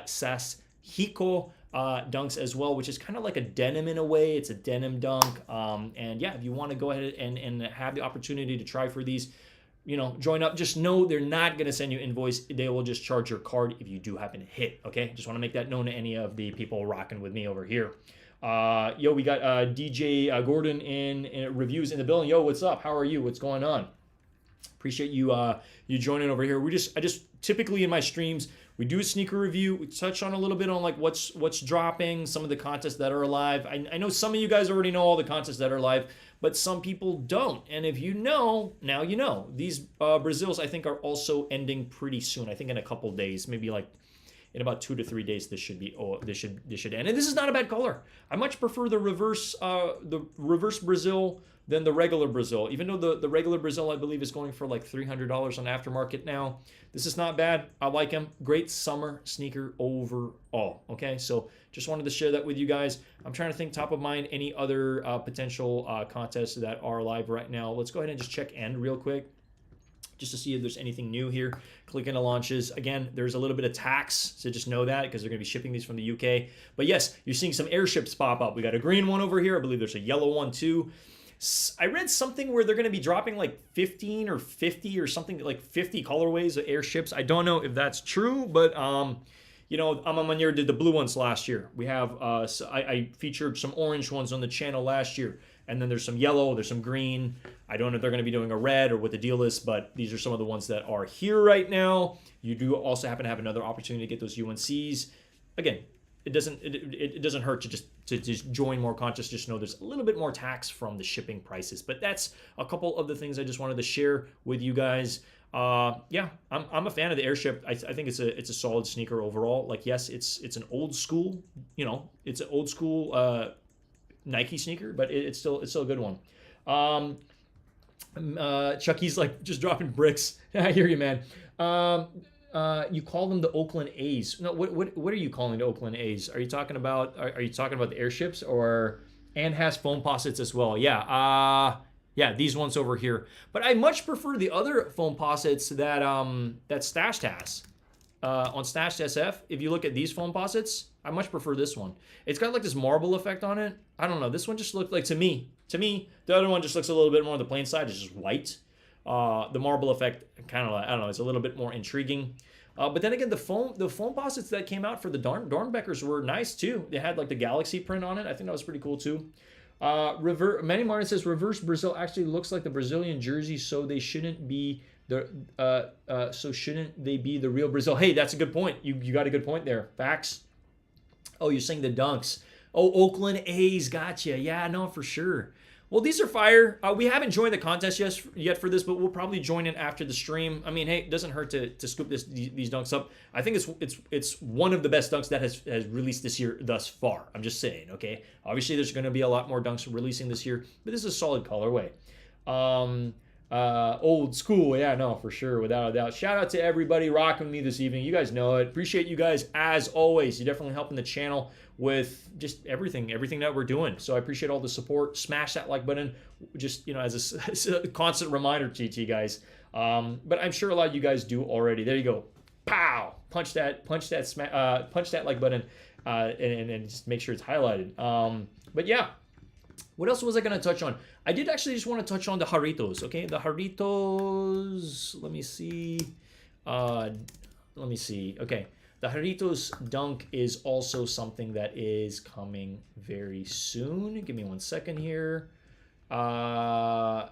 SAS Hiko dunks as well, which is kind of like a denim in a way. It's a denim dunk. And yeah, if you want to go ahead and have the opportunity to try for these, join up. Just know they're not going to send you invoice. They will just charge your card if you do happen to hit, okay? Just want to make that known to any of the people rocking with me over here. Yo, we got DJ Gordon in reviews in the building. Yo, what's up? How are you? What's going on? Appreciate you you joining over here. I just typically in my streams, we do a sneaker review. We touch on a little bit on like what's dropping, some of the contests that are live. I know some of you guys already know all the contests that are live, but some people don't. And if you know, now you know. These Brazils I think are also ending pretty soon. I think in a couple days, maybe like in about 2 to 3 days, this should end. And this is not a bad color. I much prefer the reverse Brazil than the regular Brazil. Even though the regular Brazil, I believe, is going for like $300 on aftermarket now. This is not bad. I like them. Great summer sneaker overall. Okay, so just wanted to share that with you guys. I'm trying to think top of mind any other potential contests that are live right now. Let's go ahead and just check end real quick, just to see if there's anything new here. Click into launches. Again, there's a little bit of tax, so just know that because they're going to be shipping these from the UK. But yes, you're seeing some airships pop up. We got a green one over here. I believe there's a yellow one too. I read something where they're going to be dropping like 15 or 50 or something, like 50 colorways of airships. I don't know if that's true, but Amamanier did the blue ones last year. We have, I featured some orange ones on the channel last year. And then there's some yellow, there's some green. I don't know if they're going to be doing a red or what the deal is, but these are some of the ones that are here right now. You do also happen to have another opportunity to get those UNCs. Again, it doesn't hurt to just join more contests. Just know there's a little bit more tax from the shipping prices. But that's a couple of the things I just wanted to share with you guys. Yeah, I'm a fan of the airship. I think it's a solid sneaker overall. Like, yes, it's an old school, it's an old school Nike sneaker, but it's still a good one. Chucky's like just dropping bricks. I hear you, man. You call them the Oakland A's. No, what are you calling the Oakland A's? Are you talking about the airships and has foam posits as well? Yeah. Yeah, these ones over here. But I much prefer the other foam posits that Stashed has. On Stashed SF, if you look at these foam posits, I much prefer this one. It's got like this marble effect on it. I don't know. This one just looked like, to me, the other one just looks a little bit more on the plain side. It's just white. The marble effect kind of, I don't know, it's a little bit more intriguing. But then again, the foam posits that came out for the Dornbeckers were nice too. They had like the galaxy print on it. I think that was pretty cool too. Manny Martin says reverse Brazil actually looks like the Brazilian jersey, so they shouldn't be shouldn't they be the real Brazil? Hey, that's a good point. You got a good point there. Facts. Oh, you're saying the dunks. Oh, Oakland A's, gotcha. Yeah, no, for sure. Well, these are fire. We haven't joined the contest yet for this, but we'll probably join in after the stream. I mean, hey, it doesn't hurt to scoop these dunks up. I think it's one of the best dunks that has released this year thus far. I'm just saying, okay? Obviously, there's going to be a lot more dunks releasing this year, but this is a solid colorway. Old school, yeah, no, for sure, without a doubt. Shout out to everybody rocking with me this evening. You guys know it. Appreciate you guys as always. You're definitely helping the channel with just everything that we're doing. So I appreciate all the support. Smash that like button, just as a constant reminder to you guys. But I'm sure a lot of you guys do already. There you go. Pow! Punch that like button, and just make sure it's highlighted. But yeah. What else was I going to touch on? I did actually just want to touch on the Jarritos, okay? The Jarritos, let me see. Okay, the Jarritos dunk is also something that is coming very soon. Give me 1 second here. Nike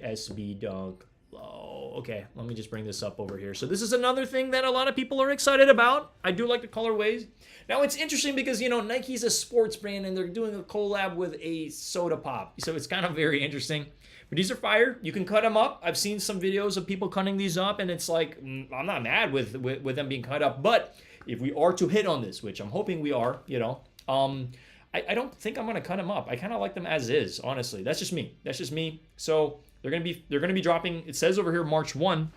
SB dunk. Oh, okay, let me just bring this up over here. So this is another thing that a lot of people are excited about. I do like the colorways. Now, it's interesting because, Nike's a sports brand and they're doing a collab with a soda pop. So it's kind of very interesting. But these are fire. You can cut them up. I've seen some videos of people cutting these up, and it's like, I'm not mad with them being cut up. But if we are to hit on this, which I'm hoping we are, I don't think I'm going to cut them up. I kind of like them as is, honestly. That's just me. So they're going to be dropping, it says over here, March 1.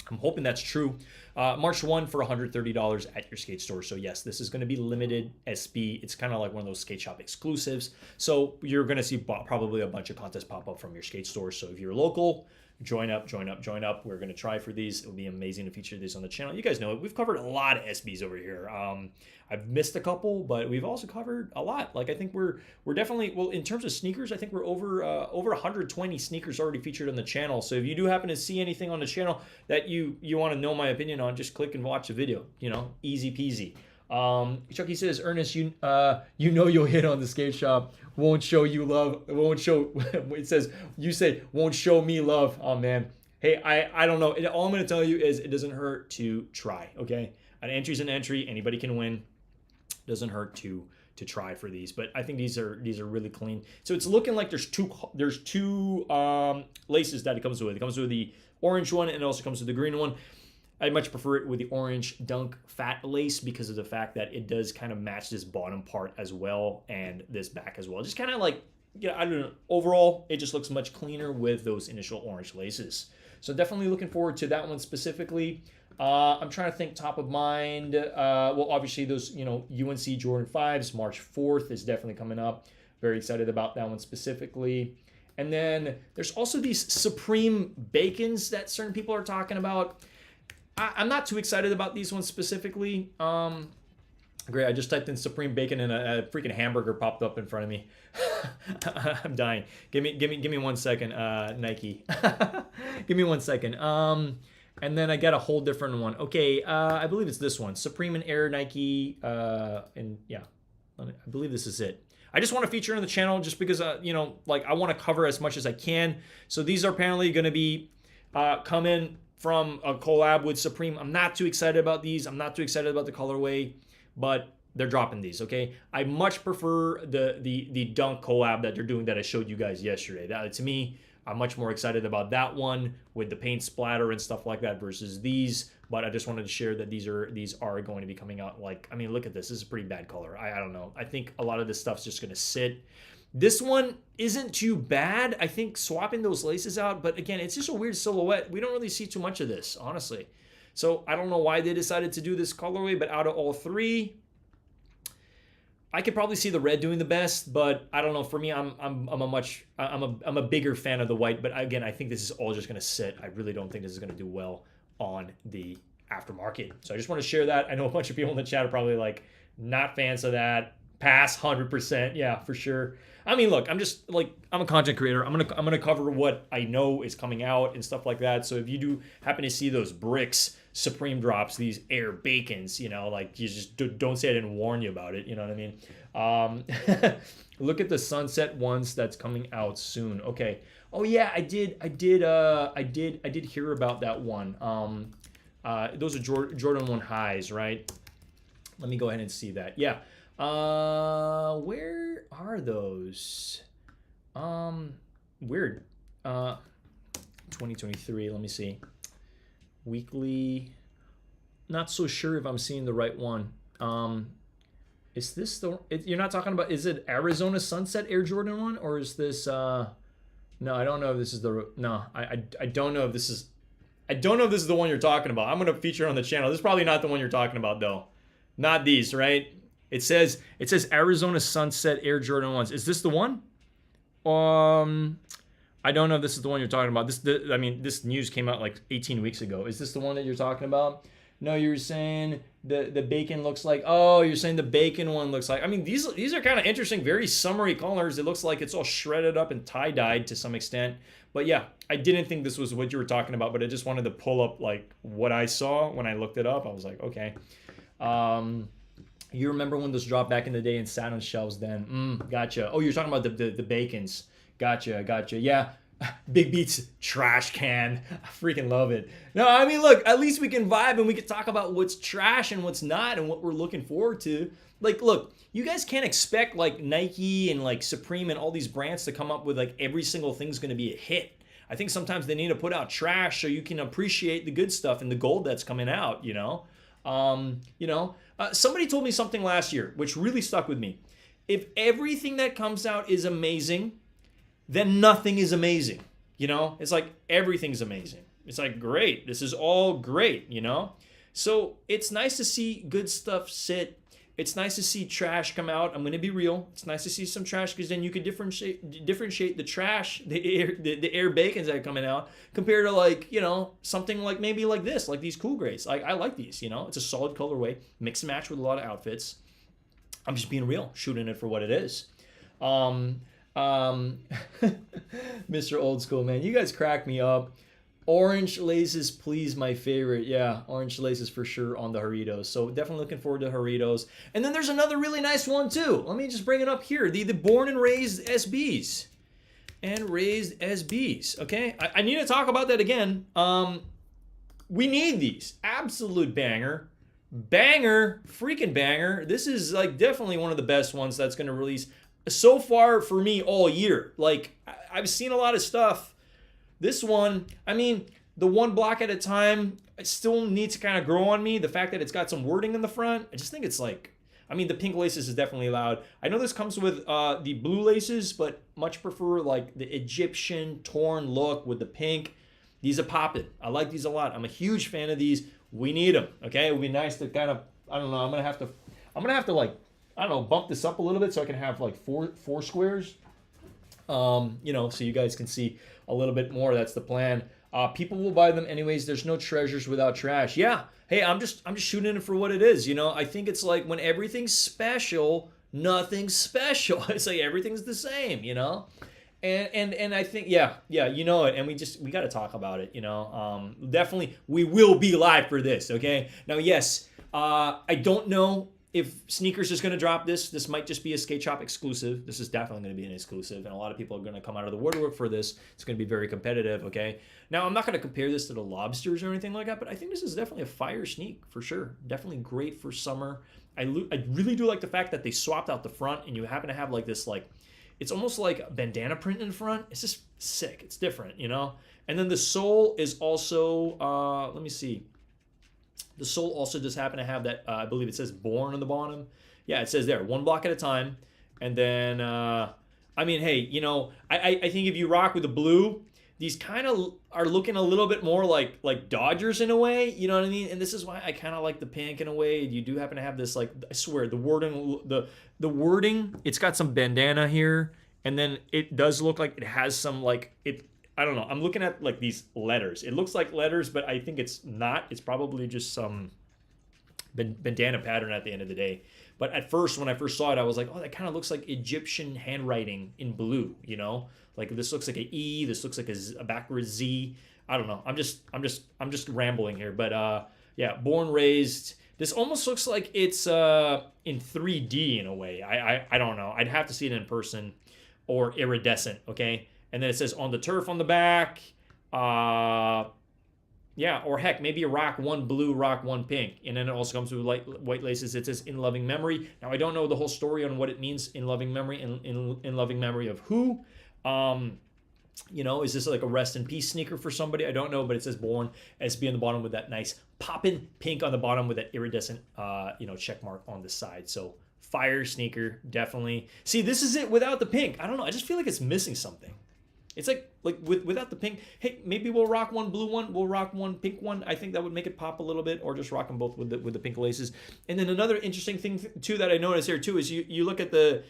I'm hoping that's true. March 1 for $130 at your skate store. So yes, this is going to be limited SB. It's kind of like one of those skate shop exclusives. So you're going to see probably a bunch of contests pop up from your skate store. So if you're local, Join up, join up, join up. We're going to try for these. It would be amazing to feature these on the channel. You guys know it. We've covered a lot of SBs over here. I've missed a couple, but we've also covered a lot. Like I think we're definitely, well, in terms of sneakers, I think we're over 120 sneakers already featured on the channel. So if you do happen to see anything on the channel that you want to know my opinion on, just click and watch the video. You know, easy peasy. Chucky says, Ernest, you know you'll hit on the skate shop. Won't show you love. Won't show. It says, you say, won't show me love. Oh, man. Hey, I don't know. All I'm going to tell you is it doesn't hurt to try, okay? An entry's an entry. Anybody can win. Doesn't hurt to try for these. But I think these are really clean. So it's looking like there's two laces that it comes with. It comes with the orange one and it also comes with the green one. I much prefer it with the orange dunk fat lace because of the fact that it does kind of match this bottom part as well and this back as well. Just kind of like, yeah, I don't know. Overall, it just looks much cleaner with those initial orange laces. So definitely looking forward to that one specifically. I'm trying to think top of mind. Well, obviously those, you know, UNC Jordan 5s, March 4th is definitely coming up. Very excited about that one specifically. And then there's also these Supreme Bacons that certain people are talking about. I'm not too excited about these ones specifically. Great, I just typed in Supreme Bacon and a freaking hamburger popped up in front of me. I'm dying. Give me 1 second, Nike. Give me 1 second. And then I got a whole different one. Okay, I believe it's this one, Supreme and Air Nike, and yeah, I believe this is it. I just want to feature on the channel just because, you know, like I want to cover as much as I can. So these are apparently going to be coming from a collab with Supreme. I'm not too excited about these. I'm not too excited about the colorway, but they're dropping these, okay? I much prefer the Dunk collab that they're doing that I showed you guys yesterday. That, to me, I'm much more excited about that one with the paint splatter and stuff like that versus these. But I just wanted to share that these are going to be coming out. Like, I mean, look at this. This is a pretty bad color. I don't know. I think a lot of this stuff's just going to sit. This one isn't too bad. I think swapping those laces out, but again, it's just a weird silhouette. We don't really see too much of this, honestly. So I don't know why they decided to do this colorway, but out of all three, I could probably see the red doing the best, but I don't know. For me, I'm a bigger fan of the white, but again, I think this is all just going to sit. I really don't think this is going to do well on the aftermarket. So I just want to share that. I know a bunch of people in the chat are probably like not fans of that. Pass 100%. Yeah, for sure. I mean, look, I'm a content creator. I'm gonna cover what I know is coming out and stuff like that. So if you do happen to see those bricks Supreme drops, these Air Bacons, you know, like you just don't say I didn't warn you about it. You know what I mean? Look at the sunset ones that's coming out soon. Okay. Oh yeah, I did hear about that one. Those are Jordan 1 highs, right? Let me go ahead and see that. Yeah. Where are those? Weird. 2023, let me see. Weekly. Not so sure if I'm seeing the right one. Is this the, you're not talking about, is it Arizona Sunset Air Jordan 1? Or is this, no, I don't know if this is the, no, I don't know if this is, I don't know if this is the one you're talking about. I'm going to feature on the channel. This is probably not the one you're talking about though. Not these, right? It says Arizona Sunset Air Jordan 1s. Is this the one? I don't know if this is the one you're talking about. I mean, this news came out like 18 weeks ago. Is this the one that you're talking about? No, you're saying the bacon looks like, oh, you're saying the bacon one looks like, I mean, these are kind of interesting, very summery colors. It looks like it's all shredded up and tie-dyed to some extent. But yeah, I didn't think this was what you were talking about, but I just wanted to pull up like what I saw when I looked it up. I was like, okay. You remember when those dropped back in the day and sat on shelves then? Gotcha. Oh, you're talking about the bacons. Gotcha. Yeah. Big Beats trash can. I freaking love it. No, I mean, look, at least we can vibe and we can talk about what's trash and what's not and what we're looking forward to. Like, look, you guys can't expect like Nike and like Supreme and all these brands to come up with like every single thing's going to be a hit. I think sometimes they need to put out trash so you can appreciate the good stuff and the gold that's coming out, you know? Somebody told me something last year, which really stuck with me. If everything that comes out is amazing, then nothing is amazing. You know, it's like everything's amazing. It's like, great. This is all great, you know? So it's nice to see good stuff sit. It's nice to see trash come out. I'm going to be real. It's nice to see some trash because then you can differentiate the trash, the air bacons that are coming out compared to like, something like maybe like this, like these cool grays. Like I like these, it's a solid colorway, mix and match with a lot of outfits. I'm just being real, shooting it for what it is. Mr. Old School, man, you guys crack me up. Orange laces, please, my favorite. Yeah, orange laces for sure on the Doritos. So definitely looking forward to Doritos. And then there's another really nice one too. Let me just bring it up here. The born and raised SBs. And raised SBs. Okay, I need to talk about that again. We need these. Absolute banger. Banger. Freaking banger. This is like definitely one of the best ones that's going to release so far for me all year. Like I've seen a lot of stuff. This one, I mean, the one block at a time, it still needs to kind of grow on me. The fact that it's got some wording in the front, I just think it's like, I mean, the pink laces is definitely loud. I know this comes with the blue laces, but much prefer like the Egyptian torn look with the pink. These are popping. I like these a lot. I'm a huge fan of these. We need them, okay? It would be nice to kind of, I don't know, I'm gonna have to like, I don't know, bump this up a little bit so I can have like four squares. So you guys can see a little bit more. That's the plan. People will buy them anyways. There's no treasures without trash. Yeah. Hey, I'm just shooting it for what it is. I think it's like when everything's special, nothing's special. It's like everything's the same. And I think yeah, it. And we got to talk about it. Definitely we will be live for this. Okay. Now, yes, I don't know if Sneakers is going to drop this. This might just be a skate shop exclusive. This is definitely going to be an exclusive, and a lot of people are going to come out of the woodwork for this. It's going to be very competitive, okay? Now, I'm not going to compare this to the Lobsters or anything like that, but I think this is definitely a fire sneak for sure. Definitely great for summer. I really do like the fact that they swapped out the front, and you happen to have like this, like, it's almost like a bandana print in front. It's just sick. It's different, And then the sole is also, let me see. The sole also just happen to have that, I believe it says born on the bottom. Yeah, it says there, one block at a time. And then, I mean, hey, I think if you rock with the blue, these kind of are looking a little bit more like Dodgers in a way, you know what I mean? And this is why I kind of like the pink in a way. You do happen to have this, like, I swear, the wording, it's got some bandana here. And then it does look like it has some, like, I don't know. I'm looking at like these letters. It looks like letters, but I think it's not. It's probably just some bandana pattern at the end of the day. But at first, when I first saw it, I was like, oh, that kind of looks like Egyptian handwriting in blue, Like this looks like an E. This looks like a backwards Z. I don't know. I'm just rambling here. But yeah, born raised. This almost looks like it's in 3D in a way. I don't know. I'd have to see it in person or iridescent. Okay. And then it says on the turf on the back. Yeah, or heck, maybe a rock one blue, rock one pink. And then it also comes with white laces. It says in loving memory. Now, I don't know the whole story on what it means in loving memory. In loving memory of who? Is this like a rest in peace sneaker for somebody? I don't know, but it says born SB on the bottom with that nice poppin' pink on the bottom with that iridescent, check mark on the side. So fire sneaker, definitely. See, this is it without the pink. I don't know. I just feel like it's missing something. It's like without the pink. Hey, maybe we'll rock one blue one. We'll rock one pink one. I think that would make it pop a little bit, or just rock them both with the pink laces. And then another interesting thing too that I noticed here too is you look at the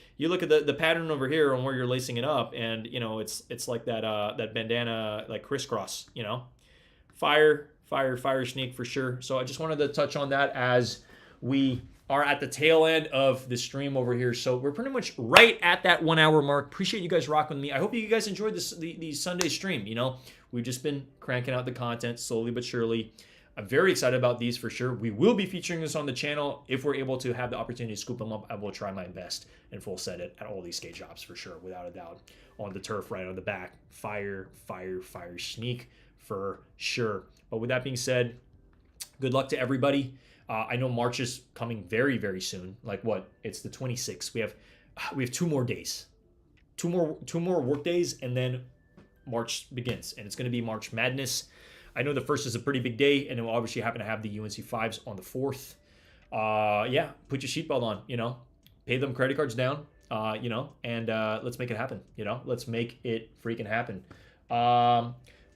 pattern over here on where you're lacing it up, and it's like that bandana like crisscross. Fire sneak for sure. So I just wanted to touch on that as we are at the tail end of the stream over here. So we're pretty much right at that 1 hour mark. Appreciate you guys rocking with me. I hope you guys enjoyed the Sunday stream. We've just been cranking out the content slowly but surely. I'm very excited about these for sure. We will be featuring this on the channel. If we're able to have the opportunity to scoop them up, I will try my best and full set it at all these skate shops for sure, without a doubt. On the turf, right on the back. Fire sneak for sure. But with that being said, good luck to everybody. I know March is coming very, very soon. Like what? It's the 26th. We have 2 more days, two more work days, and then March begins, and it's going to be March Madness. I know the first is a pretty big day, and then we'll obviously happen to have the UNC 5s on the 4th. Yeah, put your seatbelt on. Pay them credit cards down. And let's make it happen. Let's make it freaking happen.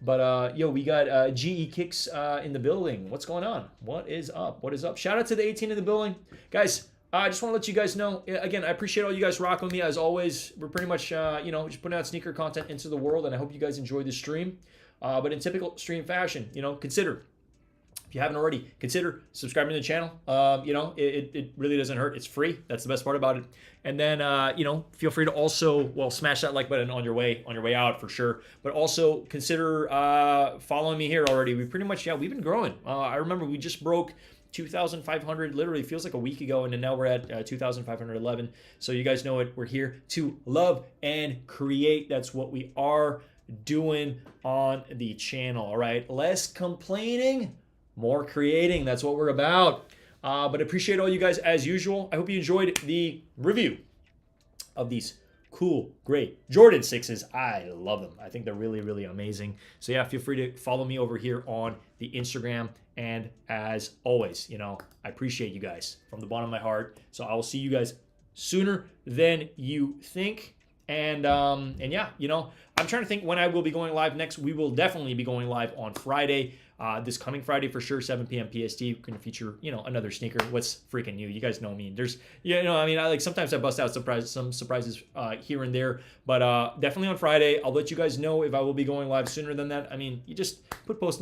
But we got GE Kicks in the building. What's going on? What is up? Shout out to the 18 in the building. Guys, I just want to let you guys know, again, I appreciate all you guys rocking with me as always. We're pretty much, just putting out sneaker content into the world, and I hope you guys enjoy this stream. But in typical stream fashion, consider, if you haven't already, consider subscribing to the channel. It really doesn't hurt. It's free. That's the best part about it. And then, feel free to also, smash that like button on your way out for sure. But also consider following me here already. We've been growing. I remember we just broke 2,500, literally feels like a week ago, and then now we're at 2,511. So you guys know it. We're here to love and create. That's what we are doing on the channel. All right, less complaining, more creating. That's what we're about. But appreciate all you guys as usual. I hope you enjoyed the review of these cool, great Jordan 6s. I love them. I think they're really, really amazing. So yeah, feel free to follow me over here on the Instagram. And as always, I appreciate you guys from the bottom of my heart. So I will see you guys sooner than you think. And yeah, I'm trying to think when I will be going live next. We will definitely be going live on Friday. This coming Friday for sure, 7 p.m. PST. We're going to feature, another sneaker. What's freaking new? You guys know me. There's, sometimes I bust out some surprises here and there. But definitely on Friday, I'll let you guys know if I will be going live sooner than that. I mean, you just put post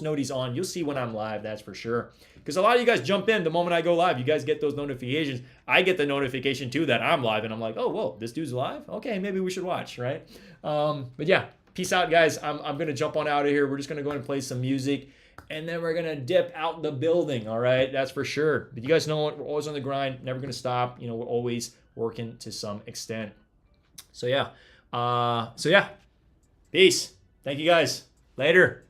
noties on. You'll see when I'm live, that's for sure. Because a lot of you guys jump in the moment I go live. You guys get those notifications. I get the notification too that I'm live, and I'm like, oh, whoa, this dude's live? Okay, maybe we should watch, right? But yeah. Peace out, guys. I'm going to jump on out of here. We're just going to go and play some music, and then we're going to dip out the building, all right? That's for sure. But you guys know what? We're always on the grind, never going to stop. We're always working to some extent. So, yeah. Peace. Thank you, guys. Later.